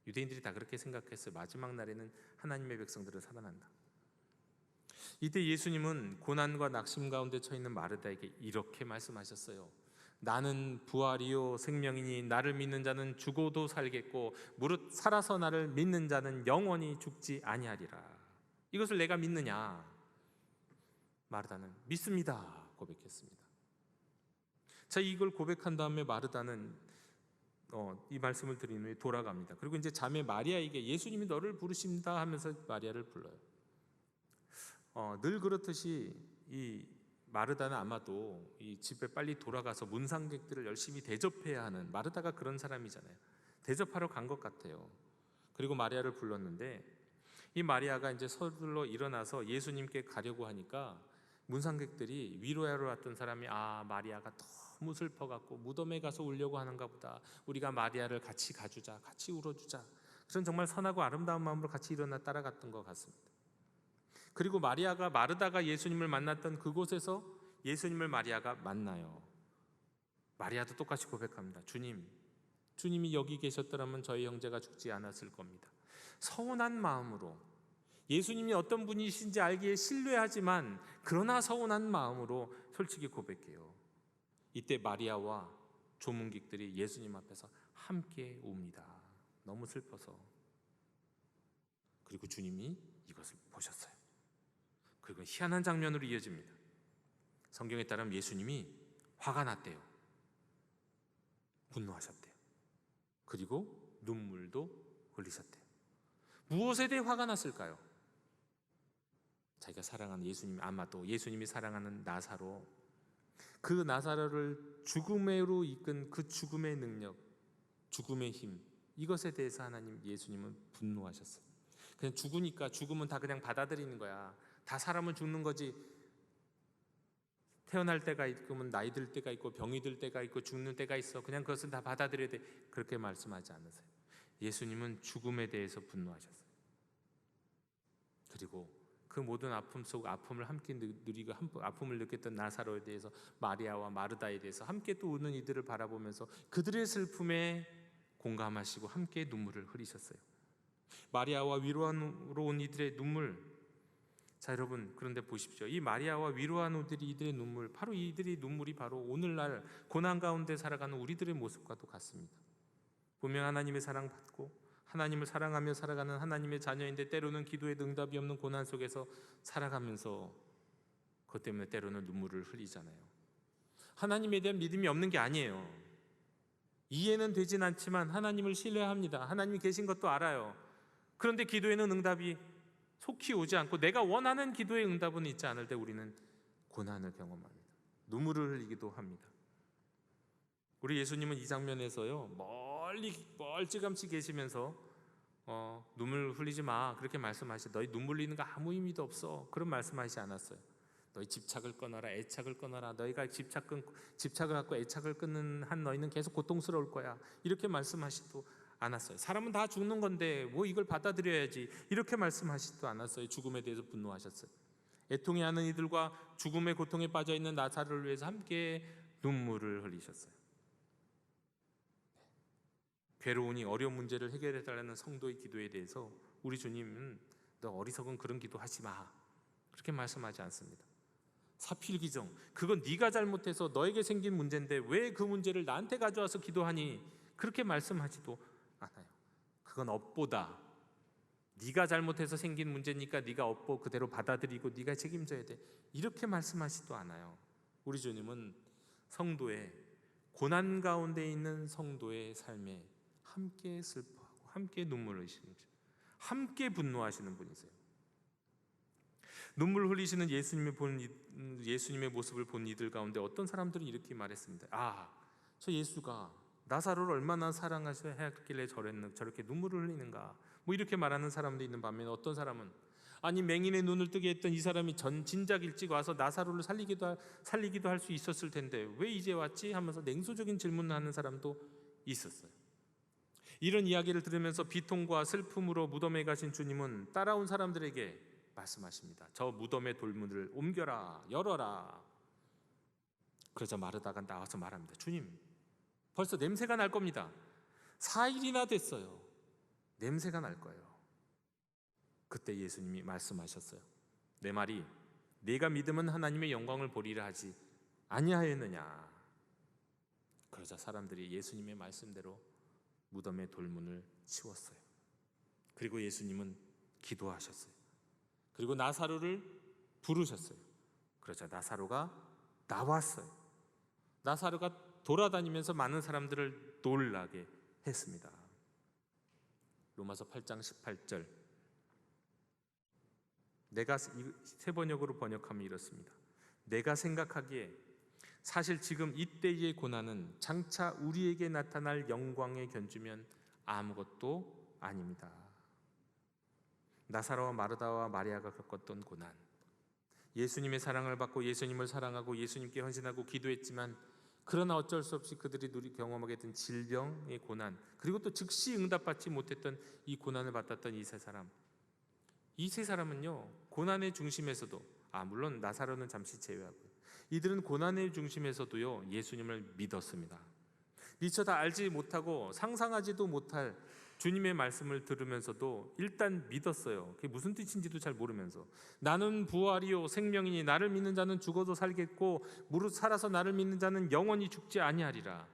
유대인들이 다 그렇게 생각했어요. 마지막 날에는 하나님의 백성들은 살아난다. 이때 예수님은 고난과 낙심 가운데 처해 있는 마르다에게 이렇게 말씀하셨어요. 나는 부활이요 생명이니 나를 믿는 자는 죽어도 살겠고 무릇 살아서 나를 믿는 자는 영원히 죽지 아니하리라. 이것을 내가 믿느냐? 마르다는 믿습니다 고백했습니다. 자, 이걸 고백한 다음에 마르다는 이 말씀을 드린 후에 돌아갑니다. 그리고 이제 자매 마리아에게 예수님이 너를 부르십니다 하면서 마리아를 불러요. 늘 그렇듯이 이 마르다는 아마도 이 집에 빨리 돌아가서 문상객들을 열심히 대접해야 하는, 마르다가 그런 사람이잖아요. 대접하러 간 것 같아요. 그리고 마리아를 불렀는데 이 마리아가 이제 서둘러 일어나서 예수님께 가려고 하니까 문상객들이 위로하러 왔던 사람이 마리아가 너무 슬퍼갖고 무덤에 가서 울려고 하는가 보다. 우리가 마리아를 같이 가주자, 같이 울어주자. 그런 정말 선하고 아름다운 마음으로 같이 일어나 따라갔던 것 같습니다. 그리고 마르다가 예수님을 만났던 그곳에서 예수님을 마리아가 만나요. 마리아도 똑같이 고백합니다. 주님이 여기 계셨더라면 저희 형제가 죽지 않았을 겁니다. 서운한 마음으로, 예수님이 어떤 분이신지 알기에 신뢰하지만 그러나 서운한 마음으로 솔직히 고백해요. 이때 마리아와 조문객들이 예수님 앞에서 함께 웁니다. 너무 슬퍼서. 그리고 주님이 이것을 보셨어요. 그리고 희한한 장면으로 이어집니다. 성경에 따르면 예수님이 화가 났대요. 분노하셨대요. 그리고 눈물도 흘리셨대요. 무엇에 대해 화가 났을까요? 자기가 사랑하는 예수님, 아마도 예수님이 사랑하는 나사로, 그 나사로를 죽음으로 이끈 그 죽음의 능력, 죽음의 힘, 이것에 대해서 예수님은 분노하셨어요. 그냥 죽으니까 죽음은 다 그냥 받아들이는 거야. 다 사람은 죽는 거지. 태어날 때가 있으면 나이 들 때가 있고 병이 들 때가 있고 죽는 때가 있어. 그냥 그것은 다 받아들여야 돼. 그렇게 말씀하지 않으세요. 예수님은 죽음에 대해서 분노하셨어요. 그리고 그 모든 아픔 속 아픔을 함께 누리고 아픔을 느꼈던 나사로에 대해서, 마리아와 마르다에 대해서 함께 또 우는 이들을 바라보면서 그들의 슬픔에 공감하시고 함께 눈물을 흘리셨어요. 마리아와 위로하러 온 이들의 눈물. 자, 여러분, 그런데 보십시오. 이 마리아와 위로한 이들의 눈물, 바로 이들의 눈물이 바로 오늘날 고난 가운데 살아가는 우리들의 모습과도 같습니다. 분명 하나님의 사랑받고 하나님을 사랑하며 살아가는 하나님의 자녀인데 때로는 기도에 응답이 없는 고난 속에서 살아가면서 그것 때문에 때로는 눈물을 흘리잖아요. 하나님에 대한 믿음이 없는 게 아니에요. 이해는 되진 않지만 하나님을 신뢰합니다. 하나님이 계신 것도 알아요. 그런데 기도에는 응답이 속히 오지 않고 내가 원하는 기도의 응답은 있지 않을 때 우리는 고난을 경험합니다. 눈물을 흘리기도 합니다. 우리 예수님은 이 장면에서요, 멀찌감치 계시면서 눈물 흘리지 마 그렇게 말씀하시. 너희 눈물 흘리는 거 아무 의미도 없어 그런 말씀하시지 않았어요. 너희 집착을 끊어라, 애착을 끊어라. 너희가 집착을 갖고 애착을 끊는 한 너희는 계속 고통스러울 거야 이렇게 말씀하시도 않았어요. 사람은 다 죽는 건데 뭐 이걸 받아들여야지 이렇게 말씀하시지도 않았어요. 죽음에 대해서 분노하셨어요. 애통해하는 이들과 죽음의 고통에 빠져있는 나사로를 위해서 함께 눈물을 흘리셨어요. 괴로우니 어려운 문제를 해결해달라는 성도의 기도에 대해서 우리 주님은 너 어리석은 그런 기도 하지 마 그렇게 말씀하지 않습니다. 사필기정, 그건 네가 잘못해서 너에게 생긴 문제인데 왜 그 문제를 나한테 가져와서 기도하니 그렇게 말씀하지도 않아요. 그건 업보다, 네가 잘못해서 생긴 문제니까 네가 업보 그대로 받아들이고 네가 책임져야 돼 이렇게 말씀하지도 않아요. 우리 주님은 성도의 고난 가운데 있는 성도의 삶에 함께 슬퍼하고 함께 눈물을 흘리시는, 함께 분노하시는 분이세요. 눈물 흘리시는 예수님의 모습을 본 이들 가운데 어떤 사람들은 이렇게 말했습니다. 저 예수가 나사로를 얼마나 사랑하셨길래 저렇게 눈물을 흘리는가 뭐 이렇게 말하는 사람도 있는 반면에 어떤 사람은 아니 맹인의 눈을 뜨게 했던 이 사람이 진작 일찍 와서 나사로를 살리기도 할 수 있었을 텐데 왜 이제 왔지 하면서 냉소적인 질문을 하는 사람도 있었어요. 이런 이야기를 들으면서 비통과 슬픔으로 무덤에 가신 주님은 따라온 사람들에게 말씀하십니다. 저 무덤의 돌문을 옮겨라, 열어라. 그러자 마르다가 나와서 말합니다. 주님, 벌써 냄새가 날 겁니다. 4일이나 됐어요. 냄새가 날 거예요. 그때 예수님이 말씀하셨어요. 내 말이 네가 믿으면 하나님의 영광을 보리라 하지 아니하였느냐. 그러자 사람들이 예수님의 말씀대로 무덤의 돌문을 치웠어요. 그리고 예수님은 기도하셨어요. 그리고 나사로를 부르셨어요. 그러자 나사로가 나왔어요. 나사로가 돌아다니면서 많은 사람들을 놀라게 했습니다. 로마서 8장 18절, 내가 세 번역으로 번역하면 이렇습니다. 내가 생각하기에 사실 지금 이때의 고난은 장차 우리에게 나타날 영광에 견주면 아무것도 아닙니다. 나사로와 마르다와 마리아가 겪었던 고난, 예수님의 사랑을 받고 예수님을 사랑하고 예수님께 헌신하고 기도했지만 그러나 어쩔 수 없이 그들이 경험하게 된 질병의 고난, 그리고 또 즉시 응답받지 못했던 이 고난을 받았던 이 세 사람, 이 세 사람은요, 고난의 중심에서도, 물론 나사로는 잠시 제외하고, 이들은 고난의 중심에서도요, 예수님을 믿었습니다. 미처 다 알지 못하고 상상하지도 못할 주님의 말씀을 들으면서도 일단 믿었어요. 그게 무슨 뜻인지도 잘 모르면서, 나는 부활이요 생명이니 나를 믿는 자는 죽어도 살겠고 무릇 살아서 나를 믿는 자는 영원히 죽지 아니하리라.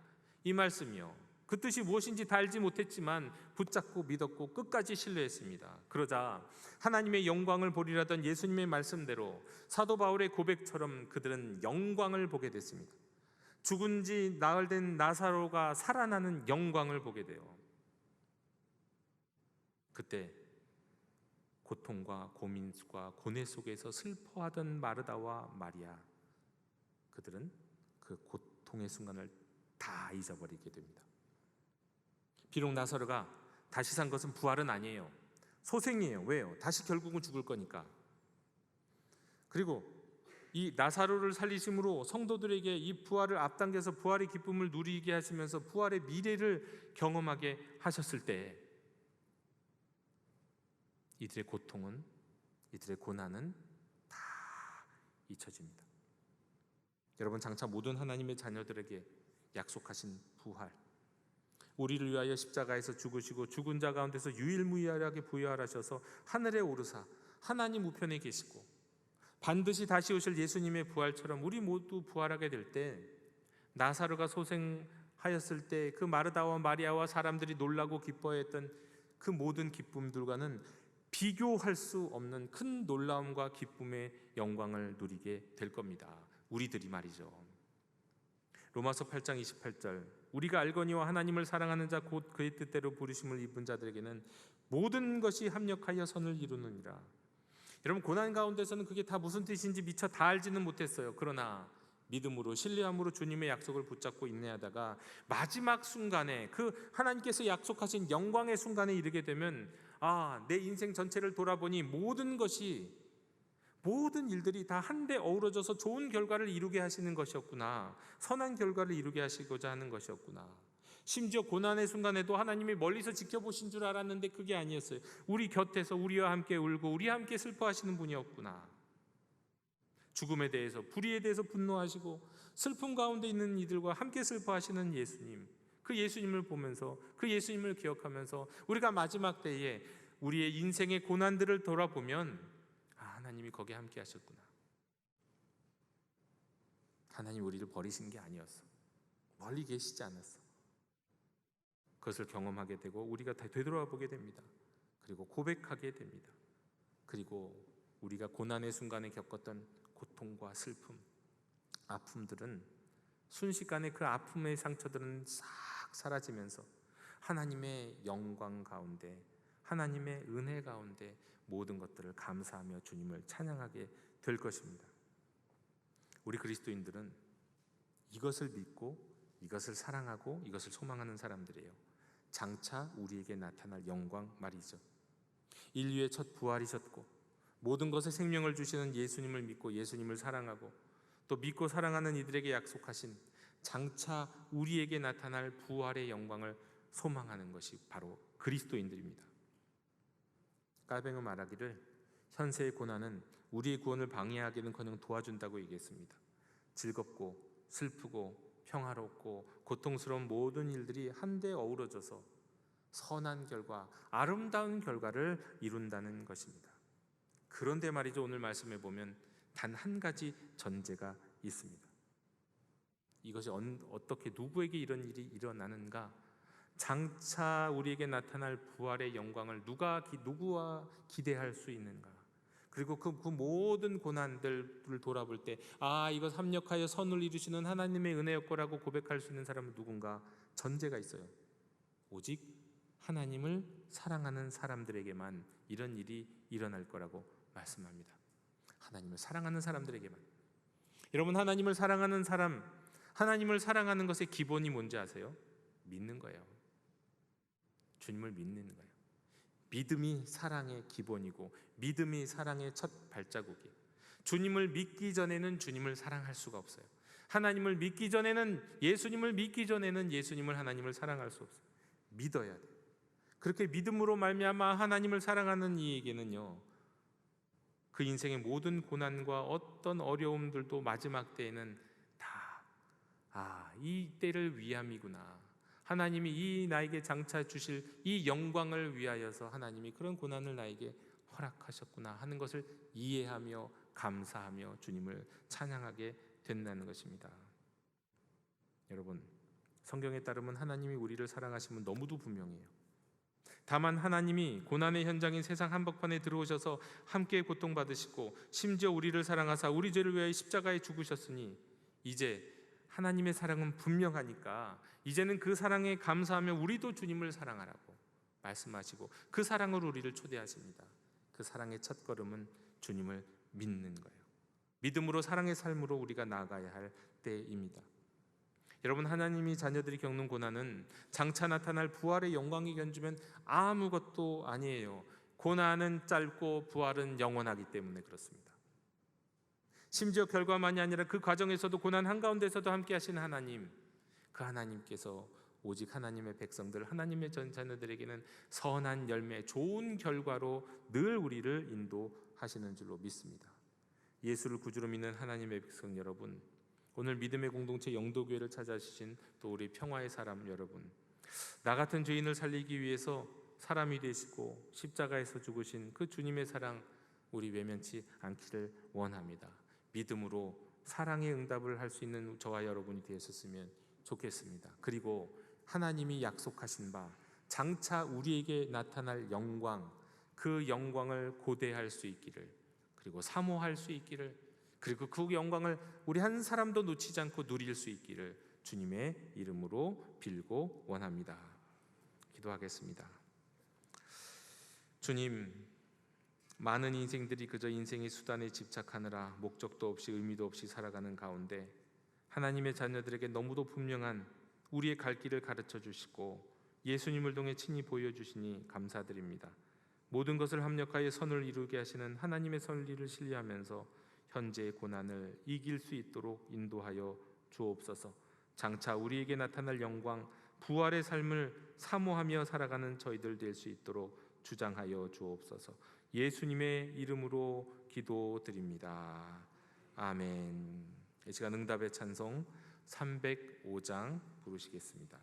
이 말씀이요, 그 뜻이 무엇인지 다 알지 못했지만 붙잡고 믿었고 끝까지 신뢰했습니다. 그러자 하나님의 영광을 보리라던 예수님의 말씀대로 사도 바울의 고백처럼 그들은 영광을 보게 됐습니다. 죽은 지 나흘 된 나사로가 살아나는 영광을 보게 돼요. 그때 고통과 고민과 고뇌 속에서 슬퍼하던 마르다와 마리아, 그들은 그 고통의 순간을 다 잊어버리게 됩니다. 비록 나사로가 다시 산 것은 부활은 아니에요. 소생이에요. 왜요? 다시 결국은 죽을 거니까. 그리고 이 나사로를 살리심으로 성도들에게 이 부활을 앞당겨서 부활의 기쁨을 누리게 하시면서 부활의 미래를 경험하게 하셨을 때 이들의 고통은, 이들의 고난은 다 잊혀집니다. 여러분, 장차 모든 하나님의 자녀들에게 약속하신 부활, 우리를 위하여 십자가에서 죽으시고 죽은 자 가운데서 유일무이하게 부활하셔서 하늘에 오르사 하나님 우편에 계시고 반드시 다시 오실 예수님의 부활처럼 우리 모두 부활하게 될 때, 나사로가 소생하였을 때 그 마르다와 마리아와 사람들이 놀라고 기뻐했던 그 모든 기쁨들과는 비교할 수 없는 큰 놀라움과 기쁨의 영광을 누리게 될 겁니다. 우리들이 말이죠. 로마서 8장 28절, 우리가 알거니와 하나님을 사랑하는 자 곧 그의 뜻대로 부르심을 입은 자들에게는 모든 것이 합력하여 선을 이루느니라. 여러분, 고난 가운데서는 그게 다 무슨 뜻인지 미처 다 알지는 못했어요. 그러나 믿음으로 신뢰함으로 주님의 약속을 붙잡고 인내하다가 마지막 순간에 그 하나님께서 약속하신 영광의 순간에 이르게 되면, 내 인생 전체를 돌아보니 모든 일들이 다 한데 어우러져서 좋은 결과를 이루게 하시는 것이었구나, 선한 결과를 이루게 하시고자 하는 것이었구나. 심지어 고난의 순간에도 하나님이 멀리서 지켜보신 줄 알았는데 그게 아니었어요. 우리 곁에서 우리와 함께 울고 우리와 함께 슬퍼하시는 분이었구나. 죽음에 대해서, 불의에 대해서 분노하시고 슬픔 가운데 있는 이들과 함께 슬퍼하시는 예수님, 그 예수님을 보면서, 그 예수님을 기억하면서 우리가 마지막 때에 우리의 인생의 고난들을 돌아보면, 하나님이 거기에 함께 하셨구나. 하나님 우리를 버리신 게 아니었어. 멀리 계시지 않았어. 그것을 경험하게 되고 우리가 되돌아보게 됩니다. 그리고 고백하게 됩니다. 그리고 우리가 고난의 순간에 겪었던 고통과 슬픔, 아픔들은 순식간에 그 아픔의 상처들은 싹 사라지면서 하나님의 영광 가운데, 하나님의 은혜 가운데 모든 것들을 감사하며 주님을 찬양하게 될 것입니다. 우리 그리스도인들은 이것을 믿고 이것을 사랑하고 이것을 소망하는 사람들이에요. 장차 우리에게 나타날 영광 말이죠. 인류의 첫 부활이셨고 모든 것에 생명을 주시는 예수님을 믿고 예수님을 사랑하고 또 믿고 사랑하는 이들에게 약속하신 장차 우리에게 나타날 부활의 영광을 소망하는 것이 바로 그리스도인들입니다. 깔뱅은 말하기를 현세의 고난은 우리의 구원을 방해하기는커녕 도와준다고 얘기했습니다. 즐겁고 슬프고 평화롭고 고통스러운 모든 일들이 한데 어우러져서 선한 결과, 아름다운 결과를 이룬다는 것입니다. 그런데 말이죠, 오늘 말씀에 보면 단 한 가지 전제가 있습니다. 이것이 어떻게 누구에게 이런 일이 일어나는가? 장차 우리에게 나타날 부활의 영광을 누구와 기대할 수 있는가? 그리고 그 모든 고난들을 돌아볼 때 이것 합력하여 선을 이루시는 하나님의 은혜였고라고 고백할 수 있는 사람은 누군가? 전제가 있어요. 오직 하나님을 사랑하는 사람들에게만 이런 일이 일어날 거라고 말씀합니다. 하나님을 사랑하는 사람들에게만. 여러분, 하나님을 사랑하는 사람, 하나님을 사랑하는 것의 기본이 뭔지 아세요? 믿는 거예요. 주님을 믿는 거예요. 믿음이 사랑의 기본이고 믿음이 사랑의 첫 발자국이에요. 주님을 믿기 전에는 주님을 사랑할 수가 없어요. 하나님을 믿기 전에는, 예수님을 믿기 전에는 예수님을, 하나님을 사랑할 수 없어요. 믿어야 돼요. 그렇게 믿음으로 말미암아 하나님을 사랑하는 이에게는요, 그 인생의 모든 고난과 어떤 어려움들도 마지막 때에는 다 이 때를 위함이구나, 하나님이 이 나에게 장차 주실 이 영광을 위하여서 하나님이 그런 고난을 나에게 허락하셨구나 하는 것을 이해하며 감사하며 주님을 찬양하게 된다는 것입니다. 여러분, 성경에 따르면 하나님이 우리를 사랑하시면 너무도 분명해요. 다만 하나님이 고난의 현장인 세상 한복판에 들어오셔서 함께 고통받으시고 심지어 우리를 사랑하사 우리 죄를 위하여 십자가에 죽으셨으니 이제 하나님의 사랑은 분명하니까 이제는 그 사랑에 감사하며 우리도 주님을 사랑하라고 말씀하시고 그 사랑으로 우리를 초대하십니다. 그 사랑의 첫걸음은 주님을 믿는 거예요. 믿음으로 사랑의 삶으로 우리가 나아가야 할 때입니다. 여러분, 하나님이 자녀들이 겪는 고난은 장차 나타날 부활의 영광이 견주면 아무것도 아니에요. 고난은 짧고 부활은 영원하기 때문에 그렇습니다. 심지어 결과만이 아니라 그 과정에서도 고난 한가운데서도 함께 하신 하나님, 그 하나님께서 오직 하나님의 백성들, 하나님의 자녀들에게는 선한 열매, 좋은 결과로 늘 우리를 인도하시는 줄로 믿습니다. 예수를 구주로 믿는 하나님의 백성 여러분, 오늘 믿음의 공동체 영도교회를 찾아주신 또 우리 평화의 사람 여러분, 나 같은 죄인을 살리기 위해서 사람이 되시고 십자가에서 죽으신 그 주님의 사랑 우리 외면치 않기를 원합니다. 믿음으로 사랑의 응답을 할 수 있는 저와 여러분이 되었으면 좋겠습니다. 그리고 하나님이 약속하신 바 장차 우리에게 나타날 영광, 그 영광을 고대할 수 있기를, 그리고 사모할 수 있기를, 그리고 그 영광을 우리 한 사람도 놓치지 않고 누릴 수 있기를 주님의 이름으로 빌고 원합니다. 기도하겠습니다. 주님, 많은 인생들이 그저 인생의 수단에 집착하느라 목적도 없이 의미도 없이 살아가는 가운데 하나님의 자녀들에게 너무도 분명한 우리의 갈 길을 가르쳐 주시고 예수님을 통해 친히 보여주시니 감사드립니다. 모든 것을 합력하여 선을 이루게 하시는 하나님의 선리를 신뢰하면서 현재의 고난을 이길 수 있도록 인도하여 주옵소서. 장차 우리에게 나타날 영광, 부활의 삶을 사모하며 살아가는 저희들 될 수 있도록 주장하여 주옵소서. 예수님의 이름으로 기도드립니다. 아멘. 이 시간 응답의 찬송 305장 부르시겠습니다.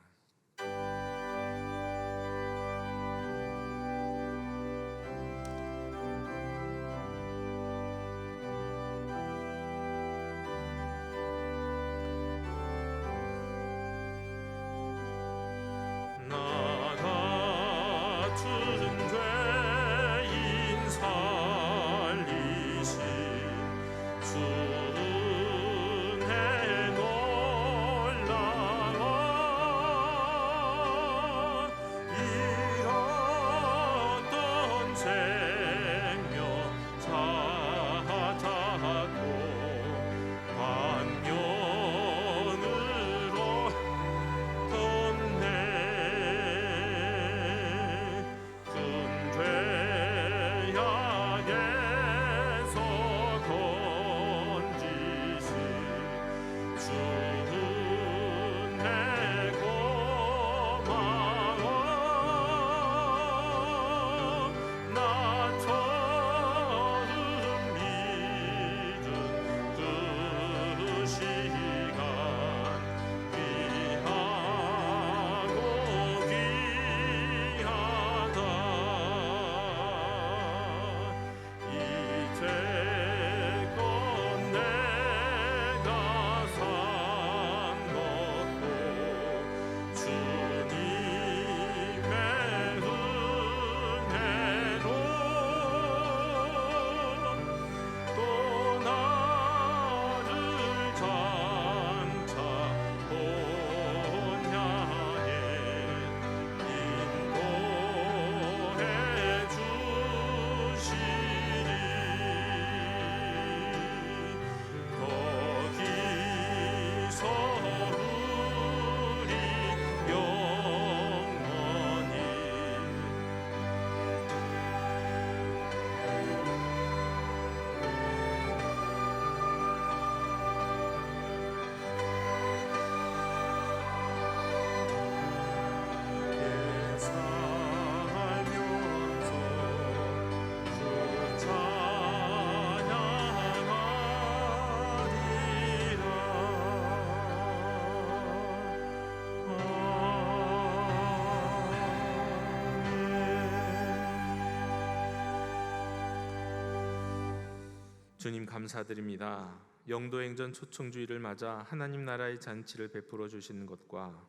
주님 감사드립니다. 영도행전 초청주의를 맞아 하나님 나라의 잔치를 베풀어 주시는 것과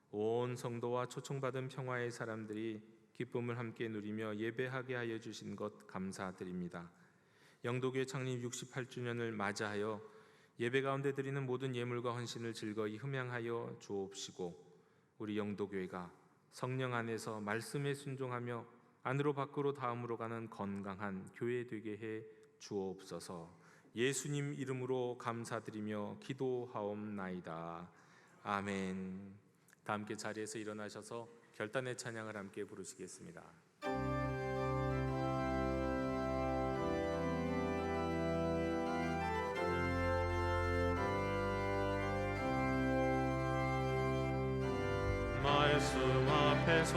온 성도와 초청받은 평화의 사람들이 기쁨을 함께 누리며 예배하게 하여 주신 것 감사드립니다. 영도교회 창립 68주년을 맞이하여 예배 가운데 드리는 모든 예물과 헌신을 즐거이 흠양하여 주옵시고, 우리 영도교회가 성령 안에서 말씀에 순종하며 안으로 밖으로 다음으로 가는 건강한 교회 되게 해 주옵소서. 예수님 이름으로 감사드리며 기도하옵나이다. 아멘. 다 함께 자리에서 일어나셔서 결단의 찬양을 함께 부르시겠습니다. 말씀 앞에서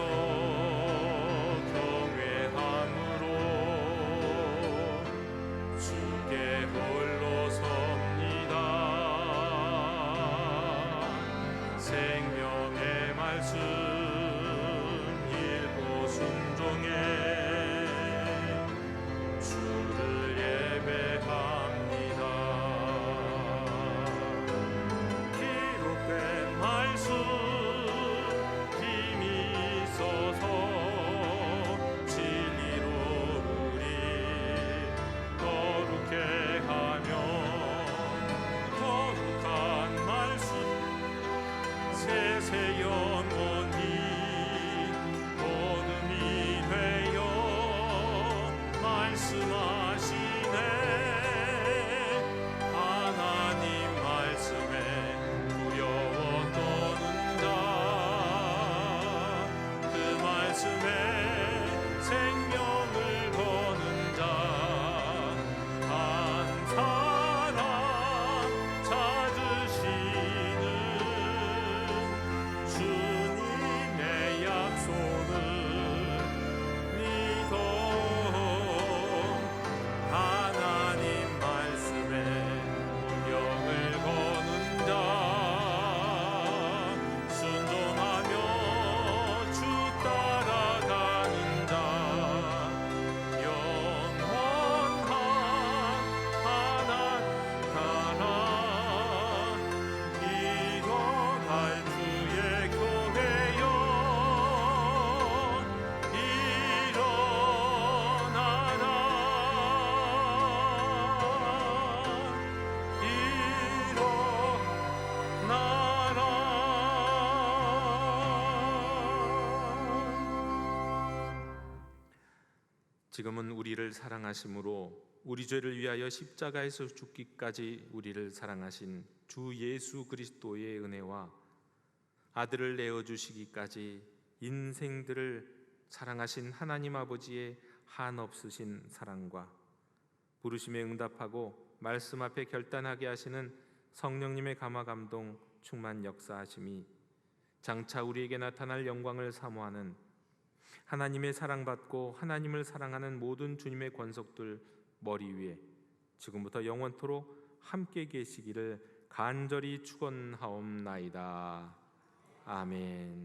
경외함으로 주께 홀로 섭니다. 생명의 말씀 읽고 순종해 주를 예배합니다. 기록된 말씀 지금은 우리를 사랑하심으로 우리 죄를 위하여 십자가에서 죽기까지 우리를 사랑하신 주 예수 그리스도의 은혜와 아들을 내어주시기까지 인생들을 사랑하신 하나님 아버지의 한없으신 사랑과 부르심에 응답하고 말씀 앞에 결단하게 하시는 성령님의 감화감동 충만 역사하심이 장차 우리에게 나타날 영광을 사모하는 하나님의 사랑받고 하나님을 사랑하는 모든 주님의 권속들 머리 위에 지금부터 영원토록 함께 계시기를 간절히 축원하옵나이다. 아멘.